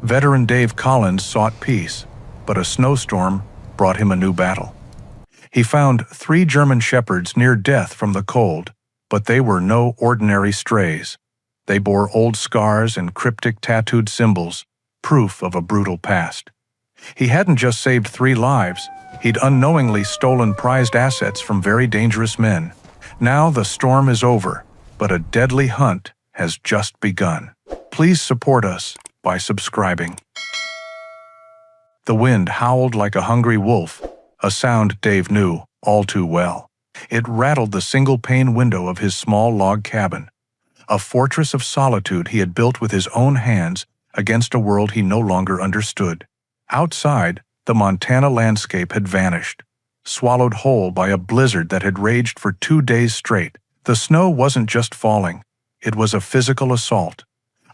Veteran Dave Collins sought peace, but a snowstorm brought him a new battle. He found 3 German shepherds near death from the cold, but they were no ordinary strays. They bore old scars and cryptic tattooed symbols, proof of a brutal past. He hadn't just saved 3 lives, he'd unknowingly stolen prized assets from very dangerous men. Now the storm is over, but a deadly hunt has just begun. Please support us by subscribing. The wind howled like a hungry wolf, a sound Dave knew all too well. It rattled the single-pane window of his small log cabin, a fortress of solitude he had built with his own hands against a world he no longer understood. Outside, the Montana landscape had vanished, swallowed whole by a blizzard that had raged for 2 days straight. The snow wasn't just falling, it was a physical assault,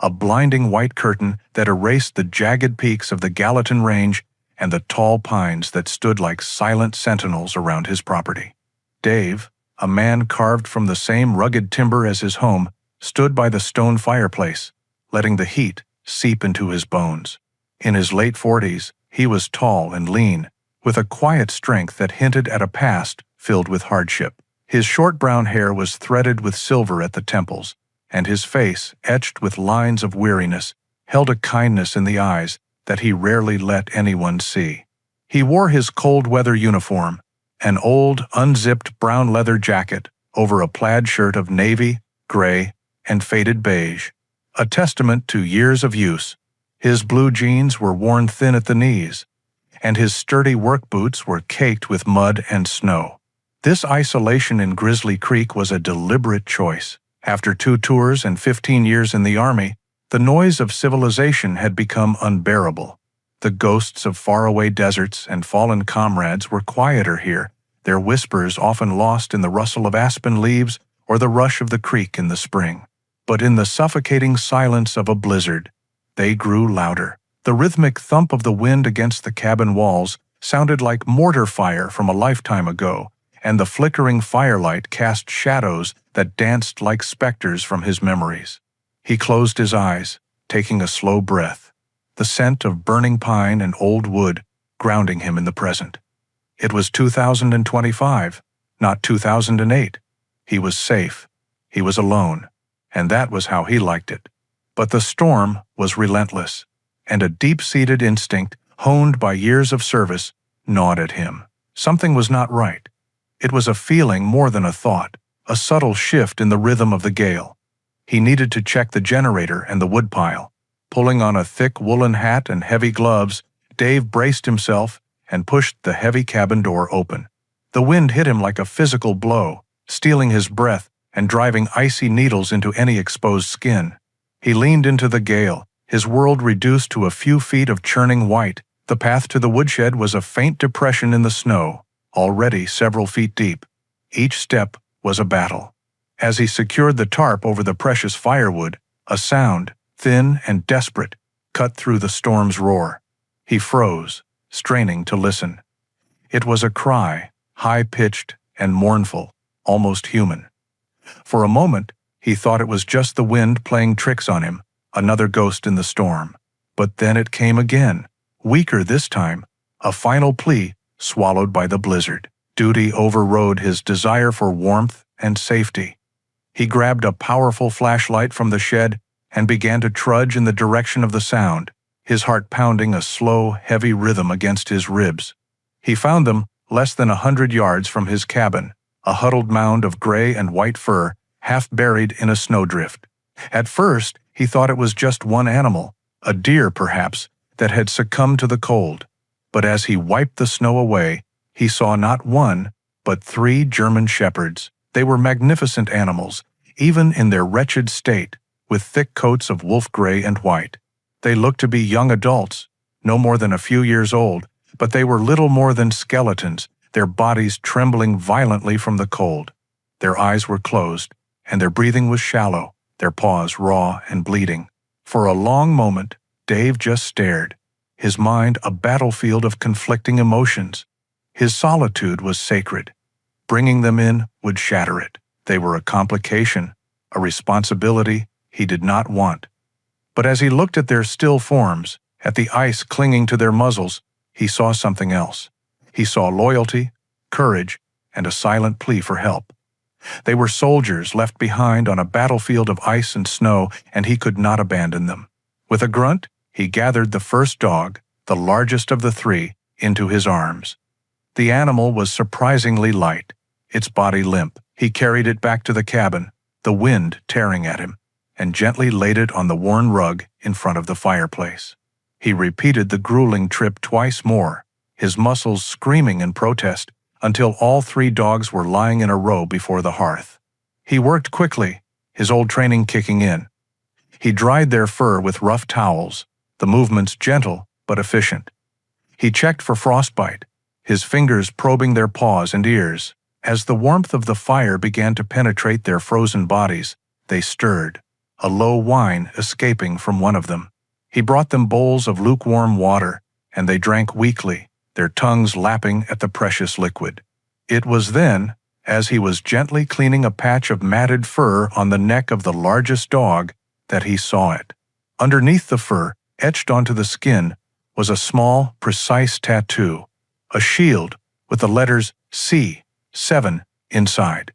a blinding white curtain that erased the jagged peaks of the Gallatin Range and the tall pines that stood like silent sentinels around his property. Dave, a man carved from the same rugged timber as his home, stood by the stone fireplace, letting the heat seep into his bones. In his late 40s, he was tall and lean, with a quiet strength that hinted at a past filled with hardship. His short brown hair was threaded with silver at the temples, and his face, etched with lines of weariness, held a kindness in the eyes that he rarely let anyone see. He wore his cold-weather uniform, an old, unzipped brown leather jacket over a plaid shirt of navy, gray, and faded beige, a testament to years of use. His blue jeans were worn thin at the knees, and his sturdy work boots were caked with mud and snow. This isolation in Grizzly Creek was a deliberate choice. After 2 tours and 15 years in the Army, the noise of civilization had become unbearable. The ghosts of faraway deserts and fallen comrades were quieter here, their whispers often lost in the rustle of aspen leaves or the rush of the creek in the spring. But in the suffocating silence of a blizzard, they grew louder. The rhythmic thump of the wind against the cabin walls sounded like mortar fire from a lifetime ago, and the flickering firelight cast shadows that danced like specters from his memories. He closed his eyes, taking a slow breath, the scent of burning pine and old wood grounding him in the present. It was 2025, not 2008. He was safe. He was alone, and that was how he liked it. But the storm was relentless, and a deep-seated instinct, honed by years of service, gnawed at him. Something was not right. It was a feeling more than a thought, a subtle shift in the rhythm of the gale. He needed to check the generator and the woodpile. Pulling on a thick woolen hat and heavy gloves, Dave braced himself and pushed the heavy cabin door open. The wind hit him like a physical blow, stealing his breath and driving icy needles into any exposed skin. He leaned into the gale, his world reduced to a few feet of churning white. The path to the woodshed was a faint depression in the snow, already several feet deep. Each step was a battle. As he secured the tarp over the precious firewood, a sound, thin and desperate, cut through the storm's roar. He froze, straining to listen. It was a cry, high-pitched and mournful, almost human. For a moment, he thought it was just the wind playing tricks on him, another ghost in the storm. But then it came again, weaker this time, a final plea swallowed by the blizzard. Duty overrode his desire for warmth and safety. He grabbed a powerful flashlight from the shed and began to trudge in the direction of the sound, his heart pounding a slow, heavy rhythm against his ribs. He found them less than 100 yards from his cabin, a huddled mound of gray and white fur, half buried in a snowdrift. At first, he thought it was just one animal, a deer perhaps, that had succumbed to the cold. But as he wiped the snow away, he saw not one, but 3 German shepherds. They were magnificent animals, even in their wretched state, with thick coats of wolf gray and white. They looked to be young adults, no more than a few years old, but they were little more than skeletons, their bodies trembling violently from the cold. Their eyes were closed, and their breathing was shallow, their paws raw and bleeding. For a long moment, Dave just stared, his mind a battlefield of conflicting emotions. His solitude was sacred. Bringing them in would shatter it. They were a complication, a responsibility he did not want. But as he looked at their still forms, At the ice clinging to their muzzles, he saw something else. He saw loyalty, courage, and a silent plea for help. They were soldiers left behind on a battlefield of ice and snow, and he could not abandon them. With a grunt, he gathered the first dog, the largest of the three, into his arms. The animal was surprisingly light, its body limp. He carried it back to the cabin, the wind tearing at him, and gently laid it on the worn rug in front of the fireplace. He repeated the grueling trip twice more, his muscles screaming in protest, until all three dogs were lying in a row before the hearth. He worked quickly, his old training kicking in. He dried their fur with rough towels, the movements gentle but efficient. He checked for frostbite, his fingers probing their paws and ears. As the warmth of the fire began to penetrate their frozen bodies, they stirred, a low whine escaping from one of them. He brought them bowls of lukewarm water, and they drank weakly, their tongues lapping at the precious liquid. It was then, as he was gently cleaning a patch of matted fur on the neck of the largest dog, that he saw it. Underneath the fur, etched onto the skin, was a small, precise tattoo, a shield with the letters C7 inside.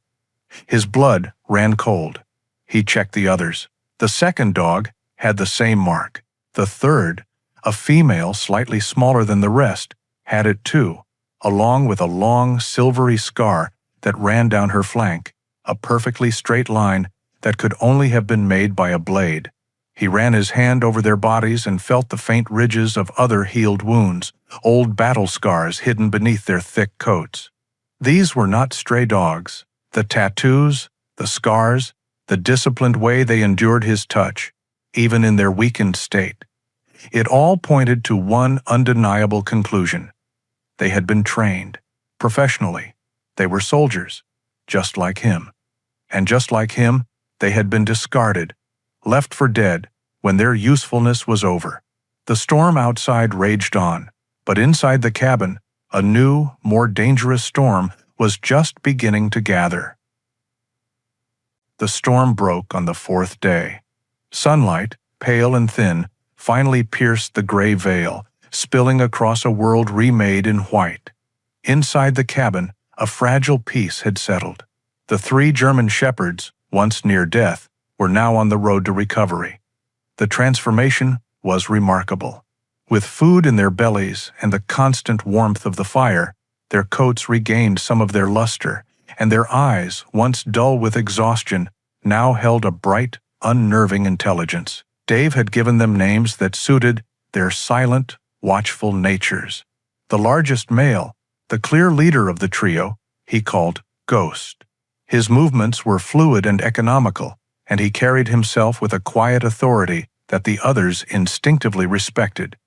His blood ran cold. He checked the others. The second dog had the same mark. The third, a female slightly smaller than the rest, had it too, along with a long silvery scar that ran down her flank, a perfectly straight line that could only have been made by a blade. He ran his hand over their bodies and felt the faint ridges of other healed wounds, old battle scars hidden beneath their thick coats. These were not stray dogs. The tattoos, the scars, the disciplined way they endured his touch, even in their weakened state. It all pointed to one undeniable conclusion. They had been trained, professionally. They were soldiers, just like him. And just like him, they had been discarded, left for dead, when their usefulness was over. The storm outside raged on, but inside the cabin, a new, more dangerous storm was just beginning to gather. The storm broke on the fourth day. Sunlight, pale and thin, finally pierced the gray veil, spilling across a world remade in white. Inside the cabin, a fragile peace had settled. The three German shepherds, once near death, were now on the road to recovery. The transformation was remarkable. With food in their bellies and the constant warmth of the fire, their coats regained some of their luster, and their eyes, once dull with exhaustion, now held a bright, unnerving intelligence. Dave had given them names that suited their silent, watchful natures. The largest male, the clear leader of the trio, he called Ghost. His movements were fluid and economical, and he carried himself with a quiet authority that the others instinctively respected.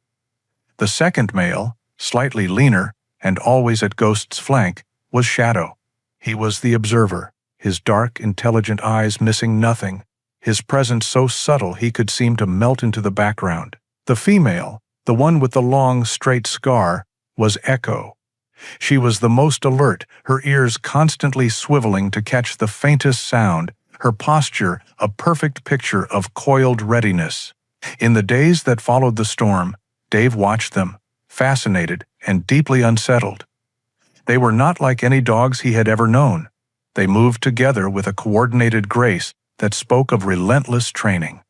The second male, slightly leaner and always at Ghost's flank, was Shadow. He was the observer, his dark, intelligent eyes missing nothing, his presence so subtle he could seem to melt into the background. The female, the one with the long, straight scar, was Echo. She was the most alert, her ears constantly swiveling to catch the faintest sound, her posture a perfect picture of coiled readiness. In the days that followed the storm, Dave watched them, fascinated and deeply unsettled. They were not like any dogs he had ever known. They moved together with a coordinated grace that spoke of relentless training.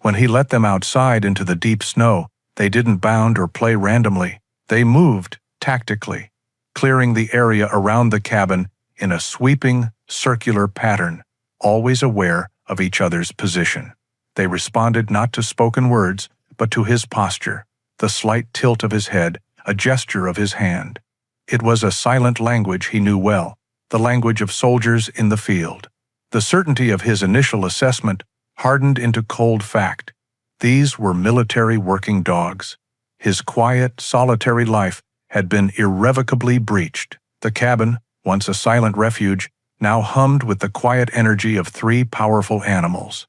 When he let them outside into the deep snow, they didn't bound or play randomly. They moved tactically, clearing the area around the cabin in a sweeping, circular pattern, always aware of each other's position. They responded not to spoken words, but to his posture, the slight tilt of his head, a gesture of his hand. It was a silent language he knew well, the language of soldiers in the field. The certainty of his initial assessment hardened into cold fact. These were military working dogs. His quiet, solitary life had been irrevocably breached. The cabin, once a silent refuge, now hummed with the quiet energy of three powerful animals.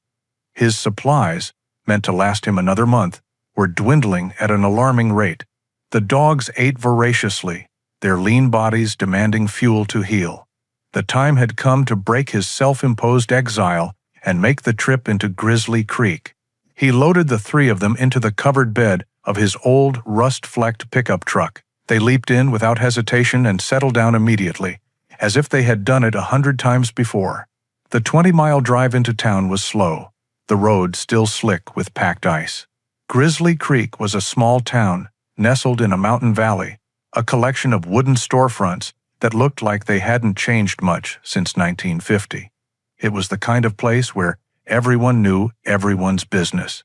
His supplies, meant to last him another month, were dwindling at an alarming rate. The dogs ate voraciously, their lean bodies demanding fuel to heal. The time had come to break his self-imposed exile and make the trip into Grizzly Creek. He loaded the three of them into the covered bed of his old, rust-flecked pickup truck. They leaped in without hesitation and settled down immediately, as if they had done it 100 times before. The 20-mile drive into town was slow, the road still slick with packed ice. Grizzly Creek was a small town, nestled in a mountain valley, a collection of wooden storefronts that looked like they hadn't changed much since 1950. It was the kind of place where everyone knew everyone's business.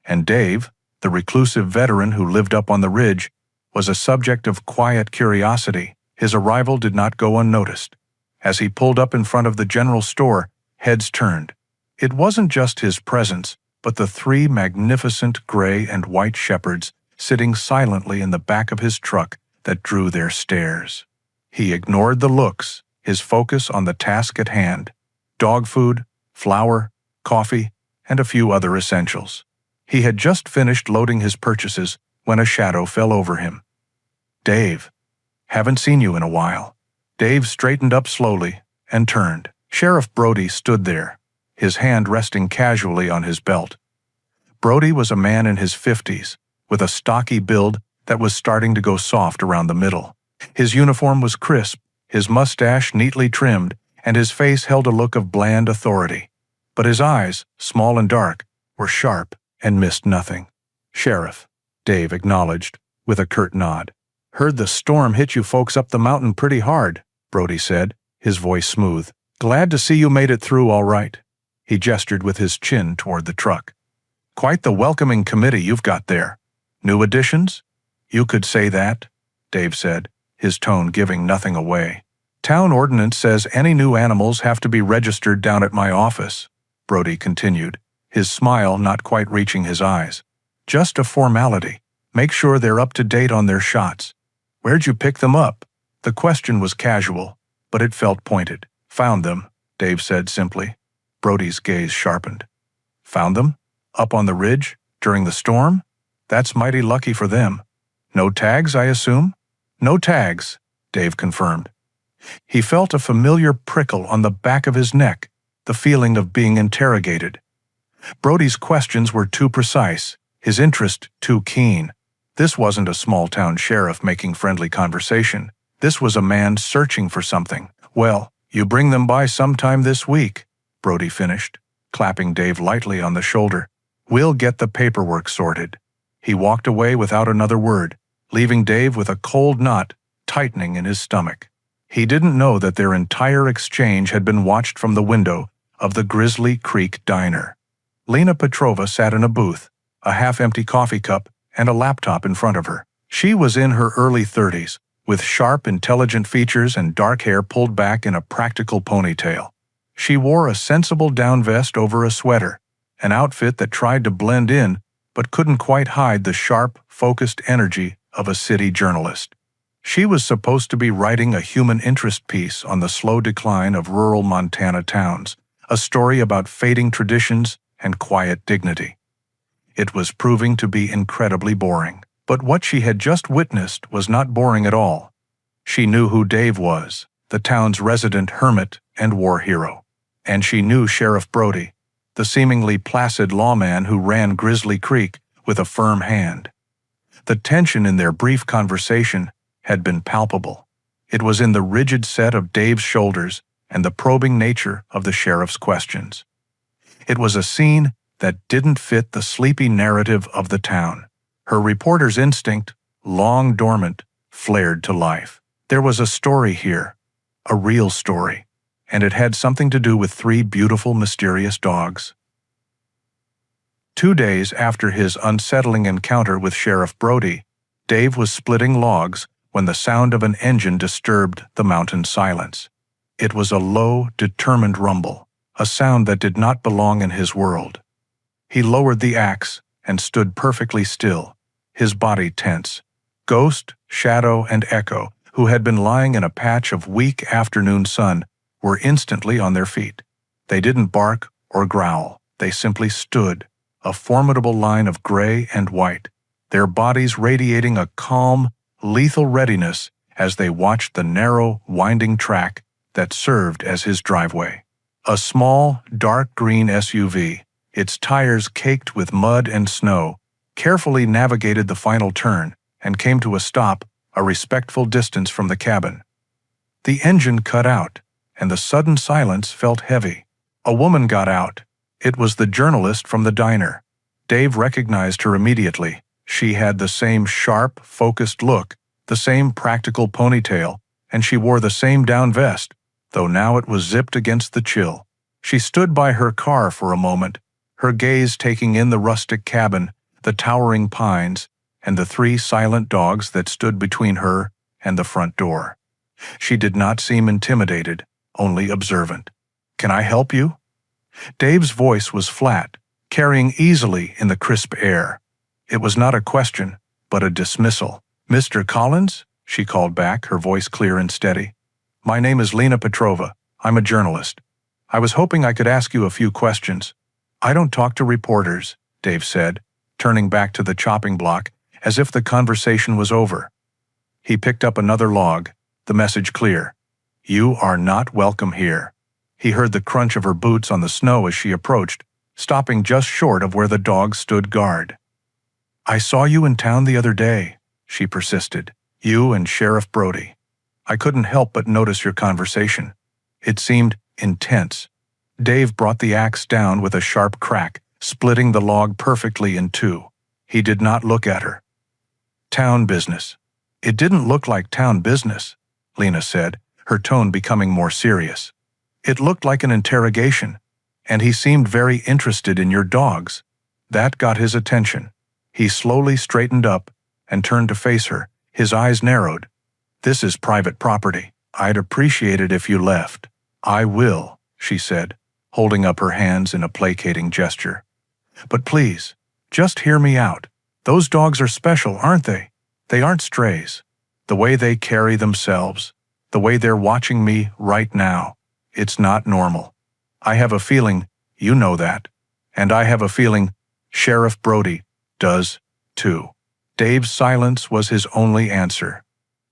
And Dave, the reclusive veteran who lived up on the ridge, was a subject of quiet curiosity. His arrival did not go unnoticed. As he pulled up in front of the general store, heads turned. It wasn't just his presence, but the 3 magnificent gray and white shepherds sitting silently in the back of his truck that drew their stares. He ignored the looks, his focus on the task at hand: dog food, flour, coffee, and a few other essentials. He had just finished loading his purchases when a shadow fell over him. "Dave, haven't seen you in a while." Dave straightened up slowly and turned. Sheriff Brody stood there, his hand resting casually on his belt. Brody was a man in his 50s, with a stocky build that was starting to go soft around the middle. His uniform was crisp, his mustache neatly trimmed, and his face held a look of bland authority. But his eyes, small and dark, were sharp and missed nothing. "Sheriff," Dave acknowledged, with a curt nod. "Heard the storm hit you folks up the mountain pretty hard," Brody said, his voice smooth. "Glad to see you made it through all right." He gestured with his chin toward the truck. "Quite the welcoming committee you've got there. New additions?" "You could say that," Dave said, his tone giving nothing away. "Town ordinance says any new animals have to be registered down at my office," Brody continued, his smile not quite reaching his eyes. "Just a formality. Make sure they're up to date on their shots." "Where'd you pick them up?" The question was casual, but it felt pointed. "Found them," Dave said simply. Brody's gaze sharpened. "Found them? Up on the ridge? During the storm? That's mighty lucky for them. No tags, I assume?" "No tags," Dave confirmed. He felt a familiar prickle on the back of his neck, the feeling of being interrogated. Brody's questions were too precise, his interest too keen. This wasn't a small-town sheriff making friendly conversation. This was a man searching for something. "Well, you bring them by sometime this week," Brody finished, clapping Dave lightly on the shoulder. "We'll get the paperwork sorted." He walked away without another word, leaving Dave with a cold knot tightening in his stomach. He didn't know that their entire exchange had been watched from the window of the Grizzly Creek Diner. Lena Petrova sat in a booth, a half-empty coffee cup and a laptop in front of her. She was in her early 30s, with sharp, intelligent features and dark hair pulled back in a practical ponytail. She wore a sensible down vest over a sweater, an outfit that tried to blend in but couldn't quite hide the sharp, focused energy of a city journalist. She was supposed to be writing a human interest piece on the slow decline of rural Montana towns, a story about fading traditions and quiet dignity. It was proving to be incredibly boring. But what she had just witnessed was not boring at all. She knew who Dave was, the town's resident hermit and war hero. And she knew Sheriff Brody, the seemingly placid lawman who ran Grizzly Creek with a firm hand. The tension in their brief conversation had been palpable. It was in the rigid set of Dave's shoulders and the probing nature of the sheriff's questions. It was a scene that didn't fit the sleepy narrative of the town. Her reporter's instinct, long dormant, flared to life. There was a story here, a real story, and it had something to do with 3 beautiful, mysterious dogs. 2 days after his unsettling encounter with Sheriff Brody, Dave was splitting logs when the sound of an engine disturbed the mountain silence. It was a low, determined rumble, a sound that did not belong in his world. He lowered the axe and stood perfectly still, his body tense. Ghost, Shadow, and Echo, who had been lying in a patch of weak afternoon sun, were instantly on their feet. They didn't bark or growl. They simply stood, a formidable line of gray and white, their bodies radiating a calm, lethal readiness as they watched the narrow, winding track that served as his driveway. A small, dark green SUV, its tires caked with mud and snow, carefully navigated the final turn, and came to a stop, a respectful distance from the cabin. The engine cut out, and the sudden silence felt heavy. A woman got out. It was the journalist from the diner. Dave recognized her immediately. She had the same sharp, focused look, the same practical ponytail, and she wore the same down vest, though now it was zipped against the chill. She stood by her car for a moment, her gaze taking in the rustic cabin, the towering pines, and the 3 silent dogs that stood between her and the front door. She did not seem intimidated, only observant. "Can I help you?" Dave's voice was flat, carrying easily in the crisp air. It was not a question, but a dismissal. "Mr. Collins?" she called back, her voice clear and steady. "My name is Lena Petrova. I'm a journalist. I was hoping I could ask you a few questions." "I don't talk to reporters," Dave said, turning back to the chopping block, as if the conversation was over. He picked up another log, the message clear. "You are not welcome here." He heard the crunch of her boots on the snow as she approached, stopping just short of where the dogs stood guard. "I saw you in town the other day," she persisted. "You and Sheriff Brody. I couldn't help but notice your conversation. It seemed intense." Dave brought the axe down with a sharp crack, splitting the log perfectly in 2. He did not look at her. "Town business." "It didn't look like town business," Lena said, her tone becoming more serious. "It looked like an interrogation, and he seemed very interested in your dogs." That got his attention. He slowly straightened up and turned to face her, his eyes narrowed. "This is private property. I'd appreciate it if you left." "I will," she said, holding up her hands in a placating gesture. "But please, just hear me out. Those dogs are special, aren't they? They aren't strays. The way they carry themselves, the way they're watching me right now, it's not normal. I have a feeling you know that, and I have a feeling Sheriff Brody does too." Dave's silence was his only answer.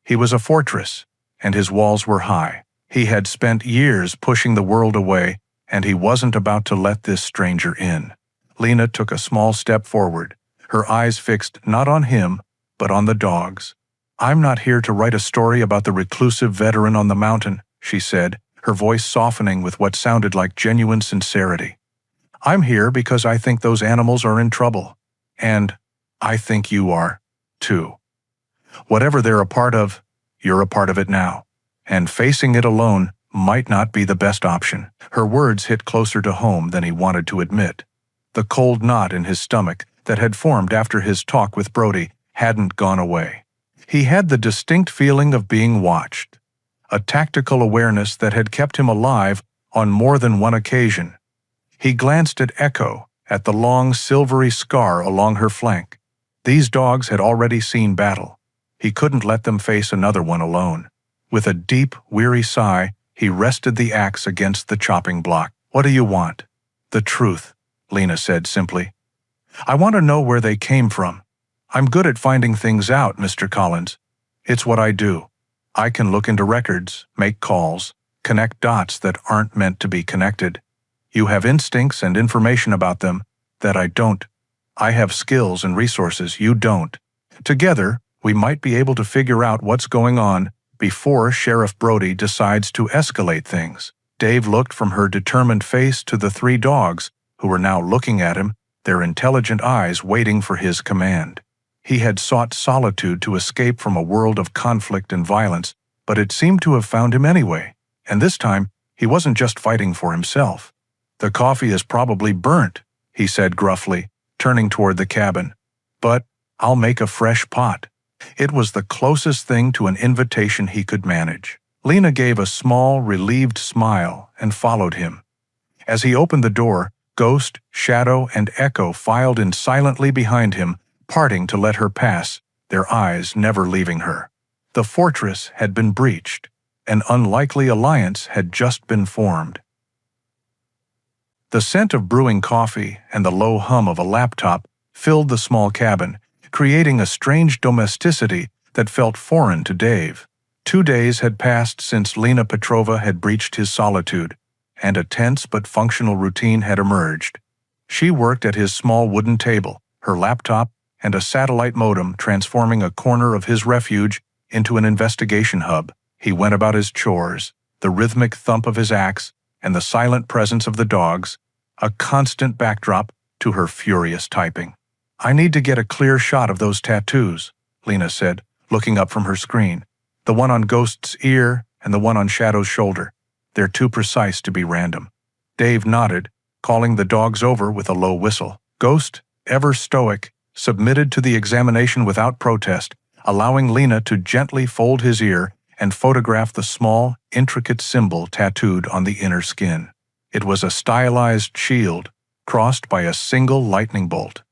He was a fortress, and his walls were high. He had spent years pushing the world away, and he wasn't about to let this stranger in. Lena took a small step forward, her eyes fixed not on him, but on the dogs. "I'm not here to write a story about the reclusive veteran on the mountain," she said, her voice softening with what sounded like genuine sincerity. "I'm here because I think those animals are in trouble. And I think you are, too. Whatever they're a part of, you're a part of it now. And facing it alone might not be the best option." Her words hit closer to home than he wanted to admit. The cold knot in his stomach that had formed after his talk with Brody hadn't gone away. He had the distinct feeling of being watched, a tactical awareness that had kept him alive on more than one occasion. He glanced at Echo, at the long silvery scar along her flank. These dogs had already seen battle. He couldn't let them face another one alone. With a deep, weary sigh, he rested the axe against the chopping block. "What do you want?" "The truth," Lena said simply. "I want to know where they came from. I'm good at finding things out, Mr. Collins. It's what I do. I can look into records, make calls, connect dots that aren't meant to be connected. You have instincts and information about them that I don't. I have skills and resources you don't. Together, we might be able to figure out what's going on before Sheriff Brody decides to escalate things." Dave looked from her determined face to the 3 dogs, who were now looking at him, their intelligent eyes waiting for his command. He had sought solitude to escape from a world of conflict and violence, but it seemed to have found him anyway, and this time he wasn't just fighting for himself. "The coffee is probably burnt," he said gruffly, turning toward the cabin. "But I'll make a fresh pot." It was the closest thing to an invitation he could manage. Lena gave a small, relieved smile and followed him. As he opened the door, Ghost, Shadow, and Echo filed in silently behind him, parting to let her pass, their eyes never leaving her. The fortress had been breached. An unlikely alliance had just been formed. The scent of brewing coffee and the low hum of a laptop filled the small cabin, creating a strange domesticity that felt foreign to Dave. 2 days had passed since Lena Petrova had breached his solitude, and a tense but functional routine had emerged. She worked at his small wooden table, her laptop and a satellite modem transforming a corner of his refuge into an investigation hub. He went about his chores, the rhythmic thump of his axe and the silent presence of the dogs, a constant backdrop to her furious typing. "I need to get a clear shot of those tattoos," Lena said, looking up from her screen. "The one on Ghost's ear and the one on Shadow's shoulder. They're too precise to be random." Dave nodded, calling the dogs over with a low whistle. Ghost, ever stoic, submitted to the examination without protest, allowing Lena to gently fold his ear and photograph the small, intricate symbol tattooed on the inner skin. It was a stylized shield, crossed by a single lightning bolt.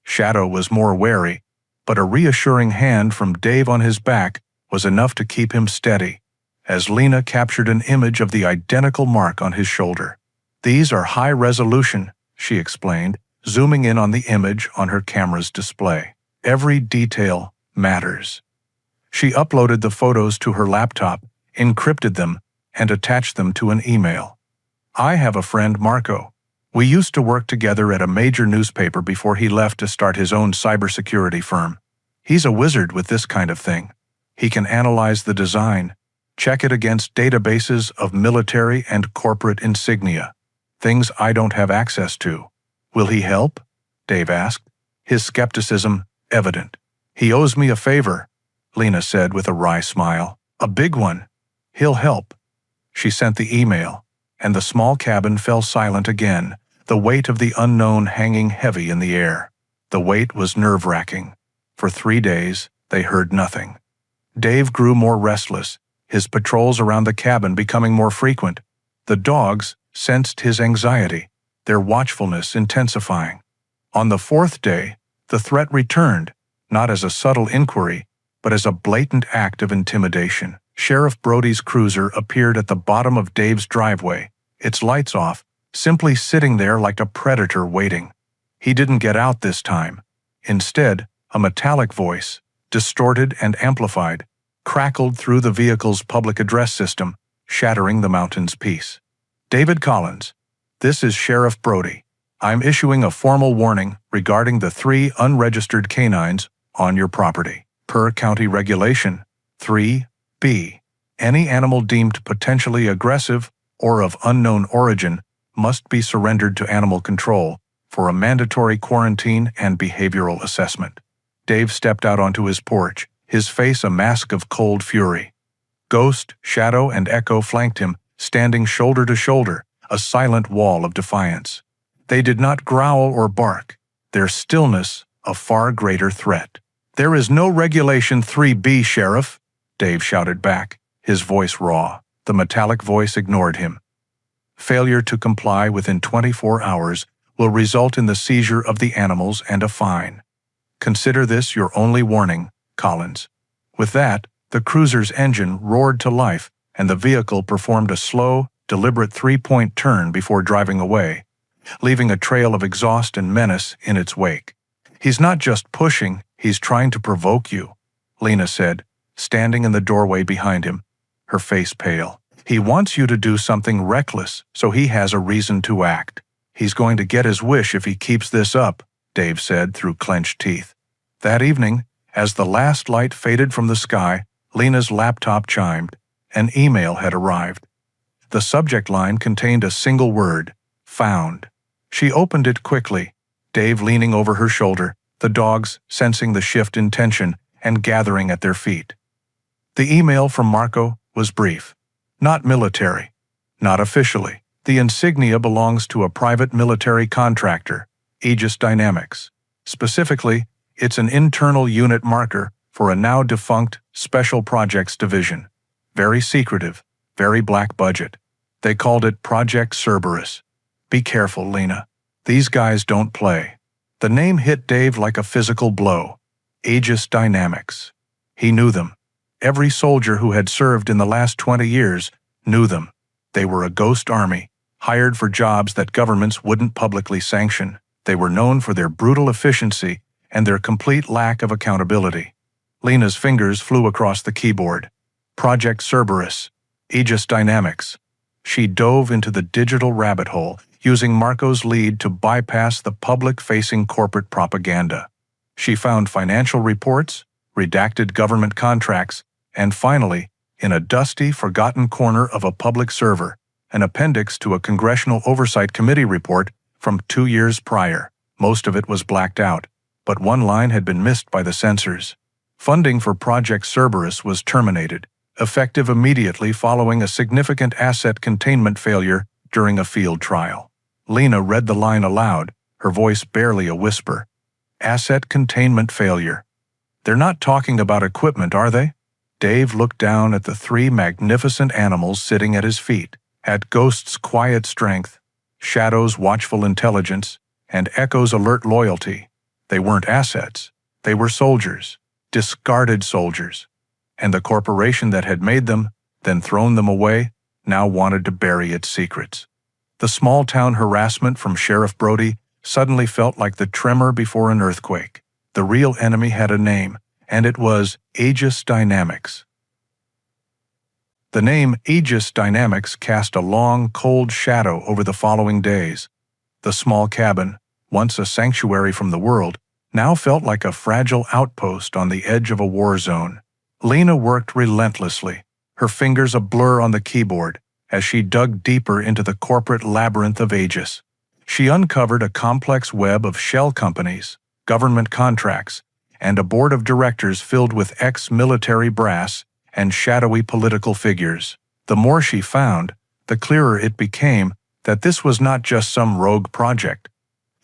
Shadow was more wary, but a reassuring hand from Dave on his back was enough to keep him steady, as Lena captured an image of the identical mark on his shoulder. "These are high resolution," she explained, zooming in on the image on her camera's display. "Every detail matters." She uploaded the photos to her laptop, encrypted them, and attached them to an email. "I have a friend, Marco. We used to work together at a major newspaper before he left to start his own cybersecurity firm. He's a wizard with this kind of thing. He can analyze the design, check it against databases of military and corporate insignia, things I don't have access to. Will he help?" Dave asked, his skepticism evident. "He owes me a favor," Lena said with a wry smile. "A big one. He'll help." She sent the email, and the small cabin fell silent again, the weight of the unknown hanging heavy in the air. The weight was nerve-wracking. For 3 days, they heard nothing. Dave grew more restless, his patrols around the cabin becoming more frequent. The dogs sensed his anxiety, their watchfulness intensifying. On the 4th day, the threat returned, not as a subtle inquiry, but as a blatant act of intimidation. Sheriff Brody's cruiser appeared at the bottom of Dave's driveway, its lights off, simply sitting there like a predator waiting. He didn't get out this time. Instead, a metallic voice, distorted and amplified, crackled through the vehicle's public address system, shattering the mountain's peace. "David Collins, this is Sheriff Brody. I'm issuing a formal warning regarding the 3 unregistered canines on your property. Per county regulation 3B, any animal deemed potentially aggressive or of unknown origin must be surrendered to animal control for a mandatory quarantine and behavioral assessment." Dave stepped out onto his porch, his face a mask of cold fury. Ghost, Shadow, and Echo flanked him, standing shoulder to shoulder, a silent wall of defiance. They did not growl or bark, their stillness a far greater threat. "There is no Regulation 3B, Sheriff," Dave shouted back, his voice raw. The metallic voice ignored him. "Failure to comply within 24 hours will result in the seizure of the animals and a fine. Consider this your only warning, Collins." With that, the cruiser's engine roared to life, and the vehicle performed a slow, deliberate 3-point turn before driving away, leaving a trail of exhaust and menace in its wake. "He's not just pushing, he's trying to provoke you," Lena said, standing in the doorway behind him, her face pale. "He wants you to do something reckless, so he has a reason to act. He's going to get his wish if he keeps this up," Dave said through clenched teeth. That evening, as the last light faded from the sky, Lena's laptop chimed. An email had arrived. The subject line contained a single word, "Found." She opened it quickly, Dave leaning over her shoulder, the dogs sensing the shift in tension and gathering at their feet. The email from Marco was brief. "Not military. Not officially. The insignia belongs to a private military contractor, Aegis Dynamics. Specifically, it's an internal unit marker for a now-defunct Special Projects Division. Very secretive, very black budget. They called it Project Cerberus. Be careful, Lena. These guys don't play." The name hit Dave like a physical blow. Aegis Dynamics. He knew them. Every soldier who had served in the last 20 years knew them. They were a ghost army, hired for jobs that governments wouldn't publicly sanction. They were known for their brutal efficiency and their complete lack of accountability. Lena's fingers flew across the keyboard. Project Cerberus. Aegis Dynamics. She dove into the digital rabbit hole, using Marco's lead to bypass the public-facing corporate propaganda. She found financial reports, redacted government contracts, and finally, in a dusty, forgotten corner of a public server, an appendix to a Congressional Oversight Committee report from 2 years prior. Most of it was blacked out, but one line had been missed by the censors. Funding for Project Cerberus was terminated, effective immediately following a significant asset containment failure during a field trial. Lena read the line aloud, her voice barely a whisper. Asset containment failure. They're not talking about equipment, are they? Dave looked down at the 3 magnificent animals sitting at his feet, at Ghost's quiet strength, Shadow's watchful intelligence, and Echo's alert loyalty. They weren't assets. They were soldiers, discarded soldiers. And the corporation that had made them, then thrown them away, now wanted to bury its secrets. The small-town harassment from Sheriff Brody suddenly felt like the tremor before an earthquake. The real enemy had a name, and it was Aegis Dynamics. The name Aegis Dynamics cast a long, cold shadow over the following days. The small cabin, once a sanctuary from the world, now felt like a fragile outpost on the edge of a war zone. Lena worked relentlessly, her fingers a blur on the keyboard, as she dug deeper into the corporate labyrinth of Aegis. She uncovered a complex web of shell companies, government contracts, and a board of directors filled with ex-military brass and shadowy political figures. The more she found, the clearer it became that this was not just some rogue project.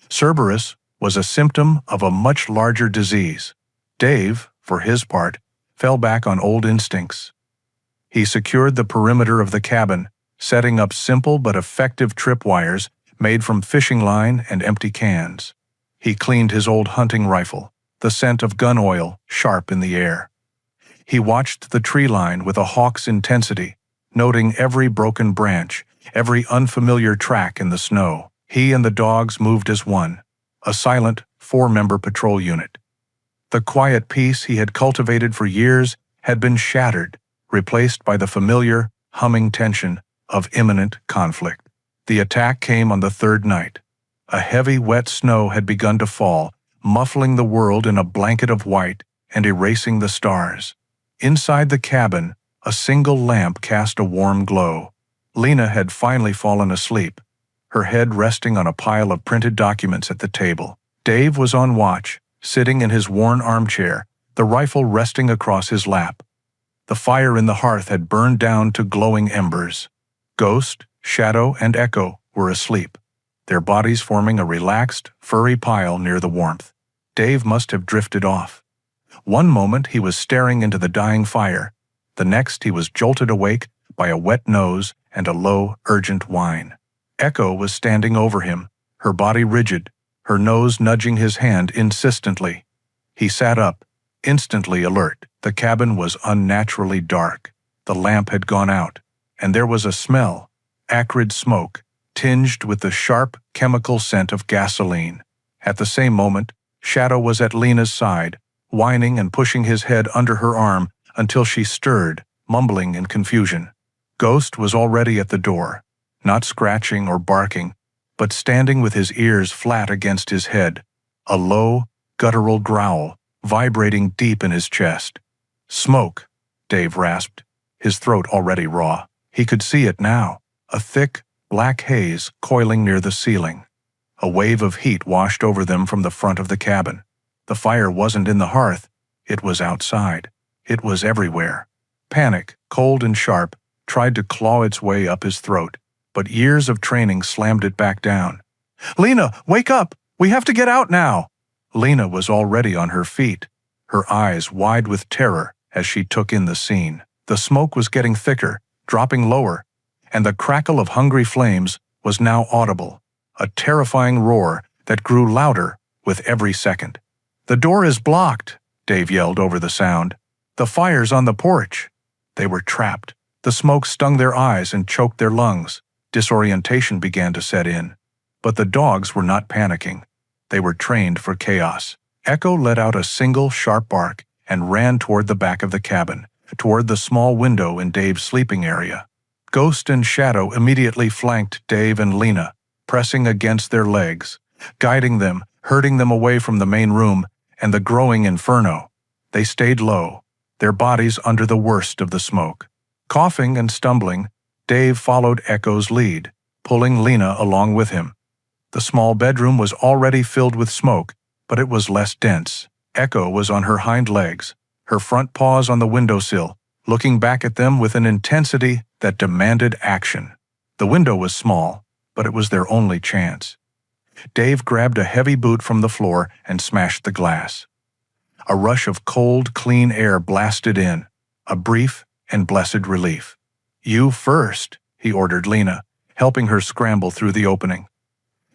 Cerberus was a symptom of a much larger disease. Dave, for his part, fell back on old instincts. He secured the perimeter of the cabin, setting up simple but effective tripwires made from fishing line and empty cans. He cleaned his old hunting rifle, the scent of gun oil sharp in the air. He watched the tree line with a hawk's intensity, noting every broken branch, every unfamiliar track in the snow. He and the dogs moved as one, a silent 4-member patrol unit. The quiet peace he had cultivated for years had been shattered, replaced by the familiar, humming tension of imminent conflict. The attack came on the 3rd night. A heavy, wet snow had begun to fall, muffling the world in a blanket of white and erasing the stars. Inside the cabin, a single lamp cast a warm glow. Lena had finally fallen asleep, her head resting on a pile of printed documents at the table. Dave was on watch, sitting in his worn armchair, the rifle resting across his lap. The fire in the hearth had burned down to glowing embers. Ghost, Shadow, and Echo were asleep, their bodies forming a relaxed, furry pile near the warmth. Dave must have drifted off. One moment he was staring into the dying fire. The next he was jolted awake by a wet nose and a low, urgent whine. Echo was standing over him, her body rigid, her nose nudging his hand insistently. He sat up, instantly alert. The cabin was unnaturally dark. The lamp had gone out, and there was a smell, acrid smoke, tinged with the sharp chemical scent of gasoline. At the same moment, Shadow was at Lena's side, whining and pushing his head under her arm until she stirred, mumbling in confusion. Ghost was already at the door, not scratching or barking, but standing with his ears flat against his head, a low, guttural growl vibrating deep in his chest. "Smoke," Dave rasped, his throat already raw. He could see it now, a thick, black haze coiling near the ceiling. A wave of heat washed over them from the front of the cabin. The fire wasn't in the hearth, it was outside. It was everywhere. Panic, cold and sharp, tried to claw its way up his throat, but years of training slammed it back down. "Lena, wake up! We have to get out now!" Lena was already on her feet, her eyes wide with terror as she took in the scene. The smoke was getting thicker, dropping lower, and the crackle of hungry flames was now audible, a terrifying roar that grew louder with every second. "The door is blocked," Dave yelled over the sound. "The fire's on the porch." They were trapped. The smoke stung their eyes and choked their lungs. Disorientation began to set in. But the dogs were not panicking. They were trained for chaos. Echo let out a single sharp bark and ran toward the back of the cabin, toward the small window in Dave's sleeping area. Ghost and Shadow immediately flanked Dave and Lena, pressing against their legs, guiding them, herding them away from the main room, and the growing inferno. They stayed low, their bodies under the worst of the smoke. Coughing and stumbling, Dave followed Echo's lead, pulling Lena along with him. The small bedroom was already filled with smoke, but it was less dense. Echo was on her hind legs, her front paws on the windowsill, looking back at them with an intensity that demanded action. The window was small, but it was their only chance. Dave grabbed a heavy boot from the floor and smashed the glass. A rush of cold, clean air blasted in, a brief and blessed relief. "You first," he ordered Lena, helping her scramble through the opening.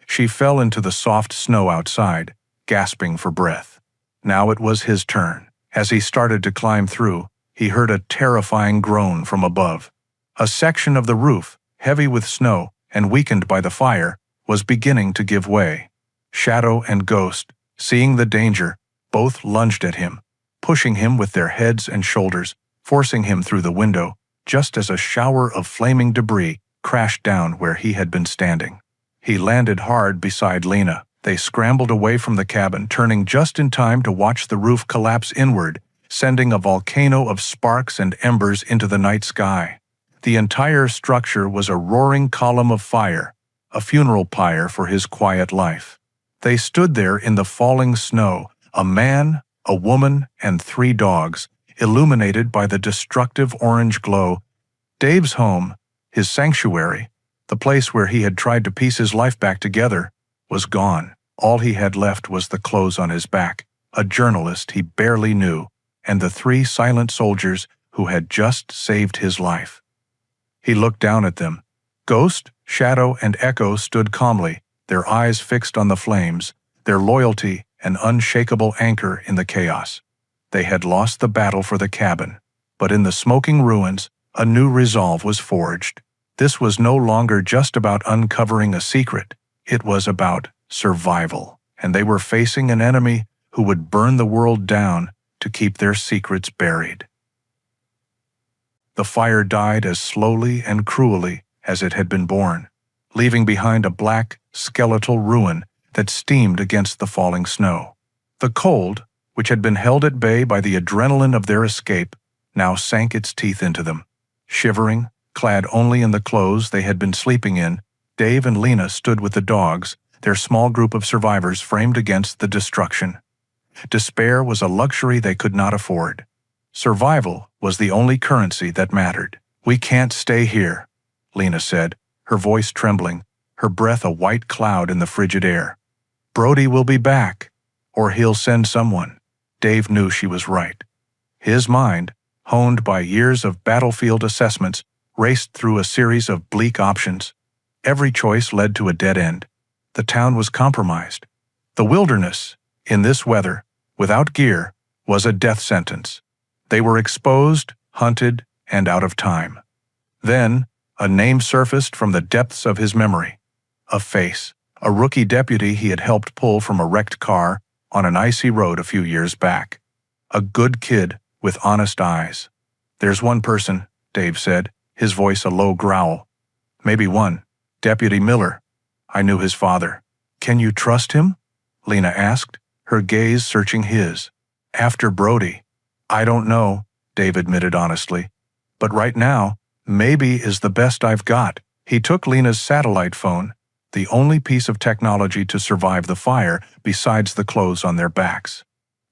She fell into the soft snow outside, gasping for breath. Now it was his turn. As he started to climb through, he heard a terrifying groan from above. A section of the roof, heavy with snow and weakened by the fire, was beginning to give way. Shadow and Ghost, seeing the danger, both lunged at him, pushing him with their heads and shoulders, forcing him through the window, just as a shower of flaming debris crashed down where he had been standing. He landed hard beside Lena. They scrambled away from the cabin, turning just in time to watch the roof collapse inward, sending a volcano of sparks and embers into the night sky. The entire structure was a roaring column of fire, a funeral pyre for his quiet life. They stood there in the falling snow, a man, a woman, and 3 dogs, illuminated by the destructive orange glow. Dave's home, his sanctuary, the place where he had tried to piece his life back together, was gone. All he had left was the clothes on his back, a journalist he barely knew, and the 3 silent soldiers who had just saved his life. He looked down at them. Ghost, Shadow, and Echo stood calmly, their eyes fixed on the flames, their loyalty an unshakable anchor in the chaos. They had lost the battle for the cabin, but in the smoking ruins, a new resolve was forged. This was no longer just about uncovering a secret. It was about survival, and they were facing an enemy who would burn the world down to keep their secrets buried. The fire died as slowly and cruelly as it had been born, leaving behind a black, skeletal ruin that steamed against the falling snow. The cold, which had been held at bay by the adrenaline of their escape, now sank its teeth into them. Shivering, clad only in the clothes they had been sleeping in, Dave and Lena stood with the dogs, their small group of survivors framed against the destruction. Despair was a luxury they could not afford. Survival was the only currency that mattered. "We can't stay here," Lena said, her voice trembling, her breath a white cloud in the frigid air. "Brody will be back, or he'll send someone." Dave knew she was right. His mind, honed by years of battlefield assessments, raced through a series of bleak options. Every choice led to a dead end. The town was compromised. The wilderness, in this weather, without gear, was a death sentence. They were exposed, hunted, and out of time. Then, a name surfaced from the depths of his memory. A face, a rookie deputy he had helped pull from a wrecked car on an icy road a few years back. A good kid with honest eyes. "There's one person," Dave said, his voice a low growl. "Maybe one. Deputy Miller. I knew his father." "Can you trust him?" Lena asked, her gaze searching his. "After Brody?" "I don't know," Dave admitted honestly. "But right now, maybe is the best I've got." He took Lena's satellite phone, the only piece of technology to survive the fire besides the clothes on their backs.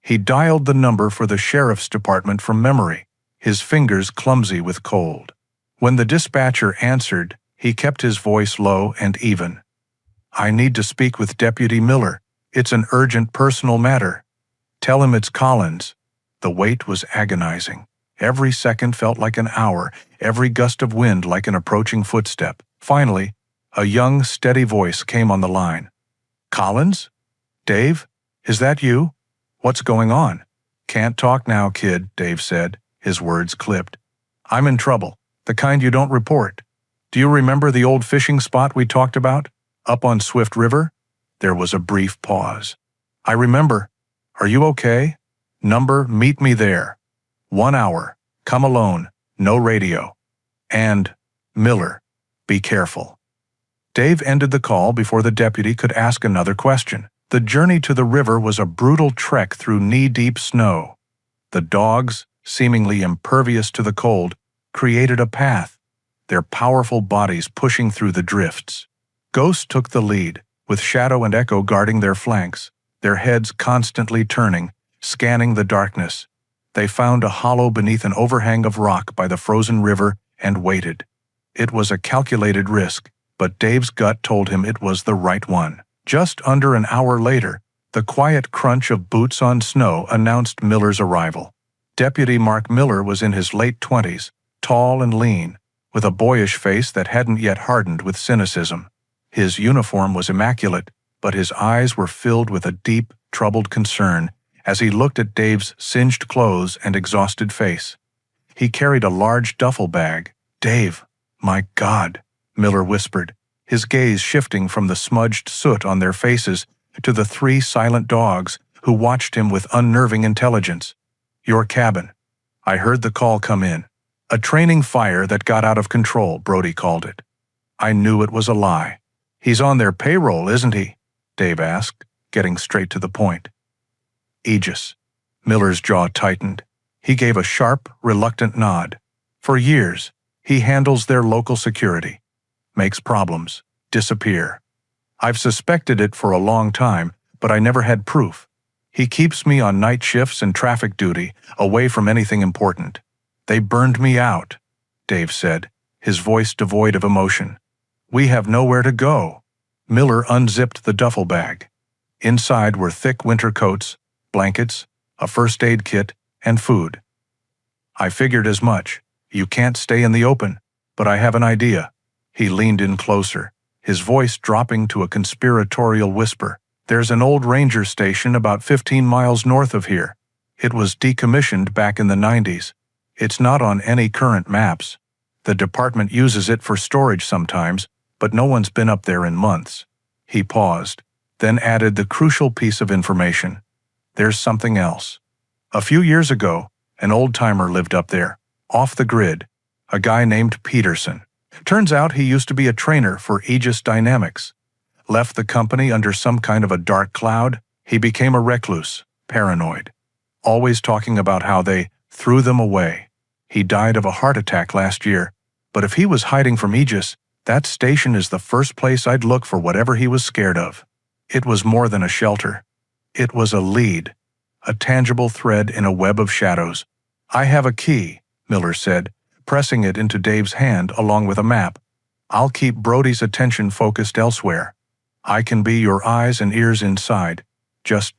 He dialed the number for the sheriff's department from memory, his fingers clumsy with cold. When the dispatcher answered, he kept his voice low and even. "I need to speak with Deputy Miller. It's an urgent personal matter. Tell him it's Collins." The wait was agonizing. Every second felt like an hour, every gust of wind like an approaching footstep. Finally, a young, steady voice came on the line. "Collins? Dave? Is that you? What's going on?" "Can't talk now, kid," Dave said, his words clipped. "I'm in trouble, the kind you don't report. Do you remember the old fishing spot we talked about, up on Swift River?" There was a brief pause. "I remember. Are you okay? Number, meet me there. 1 hour. Come alone. No radio. And, Miller, be careful." Dave ended the call before the deputy could ask another question. The journey to the river was a brutal trek through knee-deep snow. The dogs, seemingly impervious to the cold, created a path, their powerful bodies pushing through the drifts. Ghost took the lead, with Shadow and Echo guarding their flanks, their heads constantly turning, scanning the darkness. They found a hollow beneath an overhang of rock by the frozen river and waited. It was a calculated risk, but Dave's gut told him it was the right one. Just under an hour later, the quiet crunch of boots on snow announced Miller's arrival. Deputy Mark Miller was in his late 20s, tall and lean, with a boyish face that hadn't yet hardened with cynicism. His uniform was immaculate, but his eyes were filled with a deep, troubled concern as he looked at Dave's singed clothes and exhausted face. He carried a large duffel bag. "Dave, my God," Miller whispered, his gaze shifting from the smudged soot on their faces to the 3 silent dogs who watched him with unnerving intelligence. "Your cabin. I heard the call come in. A training fire that got out of control," Brody called it. "I knew it was a lie." "He's on their payroll, isn't he?" Dave asked, getting straight to the point. "Aegis." Miller's jaw tightened. He gave a sharp, reluctant nod. "For years, he handles their local security. Makes problems. Disappear. I've suspected it for a long time, but I never had proof. He keeps me on night shifts and traffic duty, away from anything important. They burned me out," Dave said, his voice devoid of emotion. "We have nowhere to go." Miller unzipped the duffel bag. Inside were thick winter coats, blankets, a first aid kit, and food. "I figured as much. You can't stay in the open, but I have an idea." He leaned in closer, his voice dropping to a conspiratorial whisper. "There's an old ranger station about 15 miles north of here. It was decommissioned back in the 90s. It's not on any current maps. The department uses it for storage sometimes, but no one's been up there in months." He paused, then added the crucial piece of information. "There's something else. A few years ago, an old-timer lived up there, off the grid, a guy named Peterson. Turns out he used to be a trainer for Aegis Dynamics. Left the company under some kind of a dark cloud. He became a recluse, paranoid, always talking about how they threw them away. He died of a heart attack last year, but if he was hiding from Aegis, that station is the first place I'd look for whatever he was scared of." It was more than a shelter. It was a lead, a tangible thread in a web of shadows. "I have a key," Miller said, pressing it into Dave's hand along with a map. "I'll keep Brody's attention focused elsewhere. I can be your eyes and ears inside. Just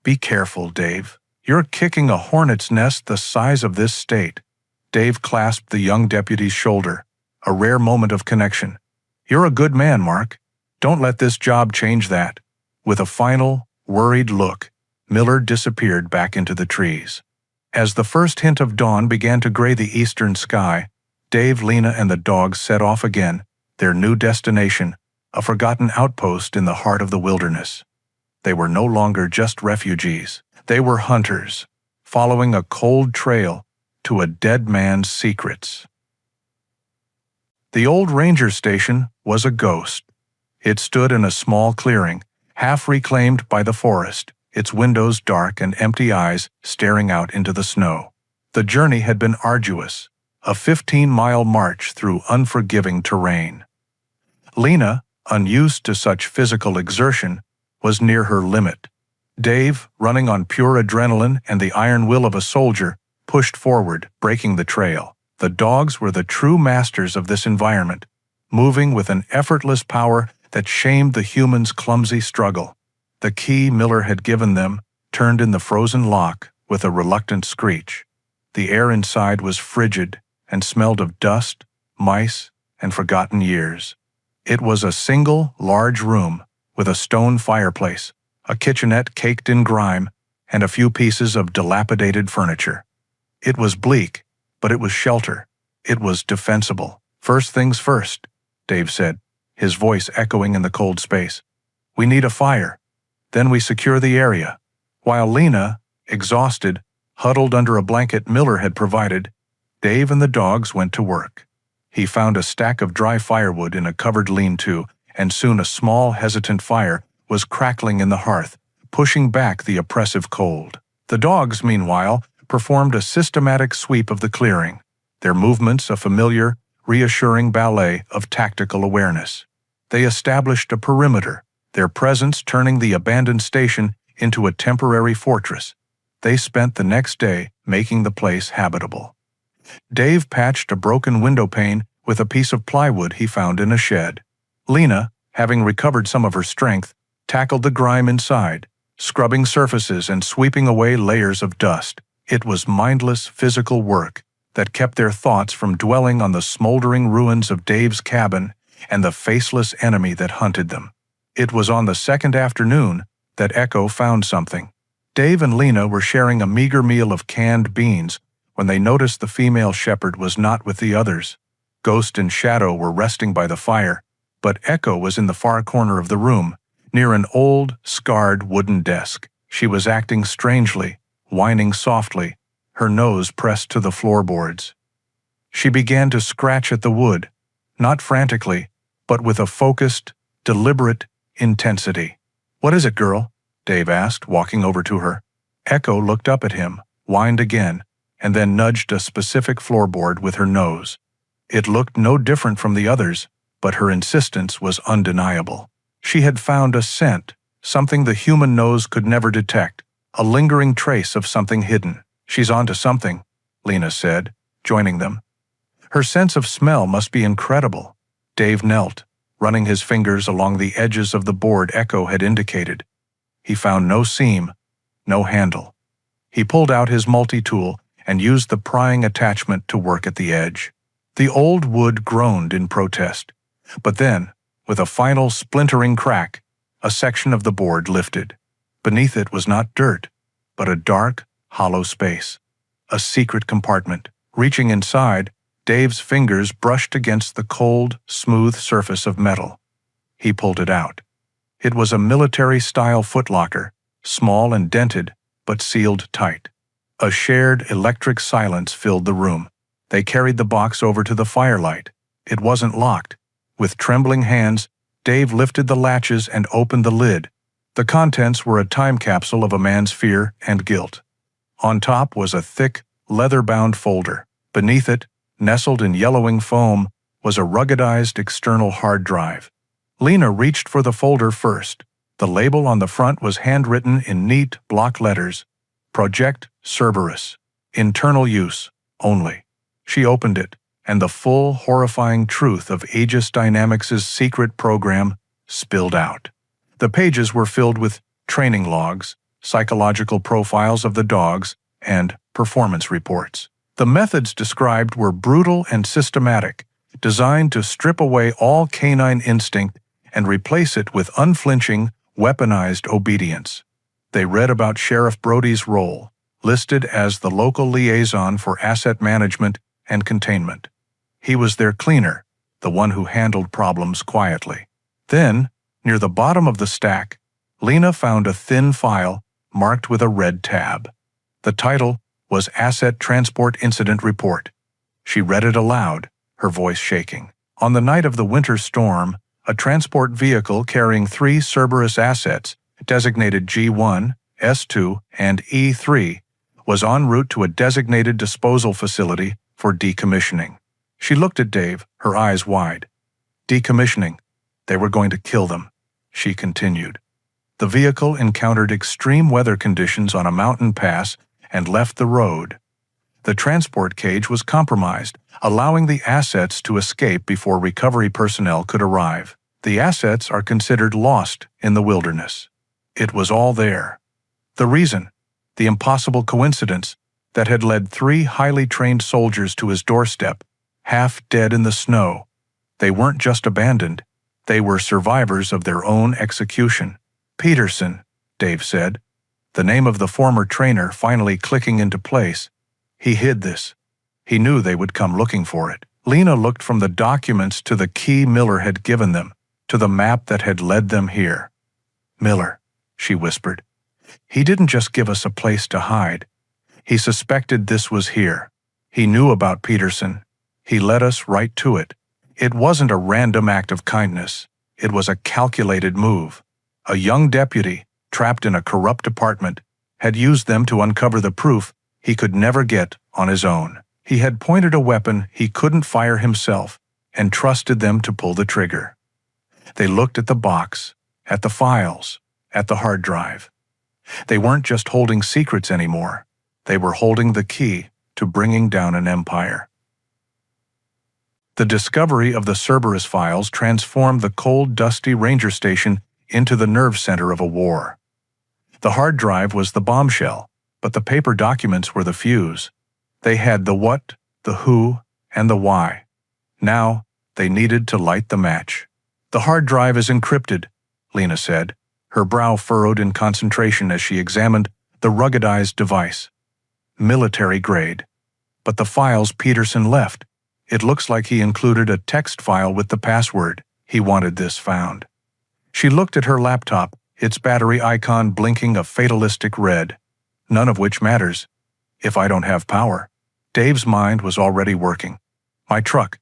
be careful, Dave. You're kicking a hornet's nest the size of this state." Dave clasped the young deputy's shoulder, a rare moment of connection. "You're a good man, Mark. Don't let this job change that." With a final, worried look, Miller disappeared back into the trees. As the first hint of dawn began to gray the eastern sky, Dave, Lena, and the dogs set off again, their new destination, a forgotten outpost in the heart of the wilderness. They were no longer just refugees. They were hunters, following a cold trail to a dead man's secrets. The old ranger station was a ghost. It stood in a small clearing, half reclaimed by the forest, its windows dark and empty eyes staring out into the snow. The journey had been arduous, a 15-mile march through unforgiving terrain. Lena, unused to such physical exertion, was near her limit. Dave, running on pure adrenaline and the iron will of a soldier, pushed forward, breaking the trail. The dogs were the true masters of this environment, moving with an effortless power that shamed the human's clumsy struggle. The key Miller had given them turned in the frozen lock with a reluctant screech. The air inside was frigid and smelled of dust, mice, and forgotten years. It was a single, large room with a stone fireplace, a kitchenette caked in grime, and a few pieces of dilapidated furniture. It was bleak, but it was shelter. It was defensible. "First things first," Dave said, his voice echoing in the cold space. "We need a fire. Then we secure the area." While Lena, exhausted, huddled under a blanket Miller had provided, Dave and the dogs went to work. He found a stack of dry firewood in a covered lean-to, and soon a small, hesitant fire was crackling in the hearth, pushing back the oppressive cold. The dogs, meanwhile, performed a systematic sweep of the clearing, their movements a familiar, reassuring ballet of tactical awareness. They established a perimeter, their presence turning the abandoned station into a temporary fortress. They spent the next day making the place habitable. Dave patched a broken window pane with a piece of plywood he found in a shed. Lena, having recovered some of her strength, tackled the grime inside, scrubbing surfaces and sweeping away layers of dust. It was mindless physical work that kept their thoughts from dwelling on the smoldering ruins of Dave's cabin and the faceless enemy that hunted them. It was on the second afternoon that Echo found something. Dave and Lena were sharing a meager meal of canned beans when they noticed the female shepherd was not with the others. Ghost and Shadow were resting by the fire, but Echo was in the far corner of the room, near an old, scarred wooden desk. She was acting strangely, whining softly, her nose pressed to the floorboards. She began to scratch at the wood, not frantically, but with a focused, deliberate intensity. "What is it, girl?" Dave asked, walking over to her. Echo looked up at him, whined again, and then nudged a specific floorboard with her nose. It looked no different from the others, but her insistence was undeniable. She had found a scent, something the human nose could never detect, a lingering trace of something hidden. "She's onto something," Lena said, joining them. "Her sense of smell must be incredible." Dave knelt, running his fingers along the edges of the board Echo had indicated. He found no seam, no handle. He pulled out his multi-tool and used the prying attachment to work at the edge. The old wood groaned in protest, but then, with a final splintering crack, a section of the board lifted. Beneath it was not dirt, but a dark, hollow space. A secret compartment. Reaching inside, Dave's fingers brushed against the cold, smooth surface of metal. He pulled it out. It was a military-style footlocker, small and dented, but sealed tight. A shared electric silence filled the room. They carried the box over to the firelight. It wasn't locked. With trembling hands, Dave lifted the latches and opened the lid. The contents were a time capsule of a man's fear and guilt. On top was a thick, leather-bound folder. Beneath it, nestled in yellowing foam, was a ruggedized external hard drive. Lena reached for the folder first. The label on the front was handwritten in neat block letters. Project Cerberus. Internal use only. She opened it, and the full, horrifying truth of Aegis Dynamics' secret program spilled out. The pages were filled with training logs, psychological profiles of the dogs, and performance reports. The methods described were brutal and systematic, designed to strip away all canine instinct and replace it with unflinching, weaponized obedience. They read about Sheriff Brody's role, listed as the local liaison for asset management and containment. He was their cleaner, the one who handled problems quietly. Then, near the bottom of the stack, Lena found a thin file marked with a red tab. The title was Asset Transport Incident Report. She read it aloud, her voice shaking. On the night of the winter storm, a transport vehicle carrying 3 Cerberus assets, designated G1, S2, and E3, was en route to a designated disposal facility for decommissioning. She looked at Dave, her eyes wide. Decommissioning. They were going to kill them, she continued. The vehicle encountered extreme weather conditions on a mountain pass and left the road. The transport cage was compromised, allowing the assets to escape before recovery personnel could arrive. The assets are considered lost in the wilderness. It was all there. The reason, the impossible coincidence that had led 3 highly trained soldiers to his doorstep, half dead in the snow. They weren't just abandoned, they were survivors of their own execution. Peterson, Dave said, the name of the former trainer finally clicking into place. He hid this. He knew they would come looking for it. Lena looked from the documents to the key Miller had given them, to the map that had led them here. Miller, she whispered. He didn't just give us a place to hide. He suspected this was here. He knew about Peterson. He led us right to it. It wasn't a random act of kindness. It was a calculated move. A young deputy, trapped in a corrupt department, had used them to uncover the proof he could never get on his own. He had pointed a weapon he couldn't fire himself and trusted them to pull the trigger. They looked at the box, at the files, at the hard drive. They weren't just holding secrets anymore. They were holding the key to bringing down an empire. The discovery of the Cerberus files transformed the cold, dusty ranger station into the nerve center of a war. The hard drive was the bombshell, but the paper documents were the fuse. They had the what, the who, and the why. Now, they needed to light the match. "The hard drive is encrypted," Lena said, her brow furrowed in concentration as she examined the ruggedized device. "Military grade. But the files Peterson left, it looks like he included a text file with the password. He wanted this found." She looked at her laptop, its battery icon blinking a fatalistic red. "None of which matters if I don't have power." Dave's mind was already working. "My truck.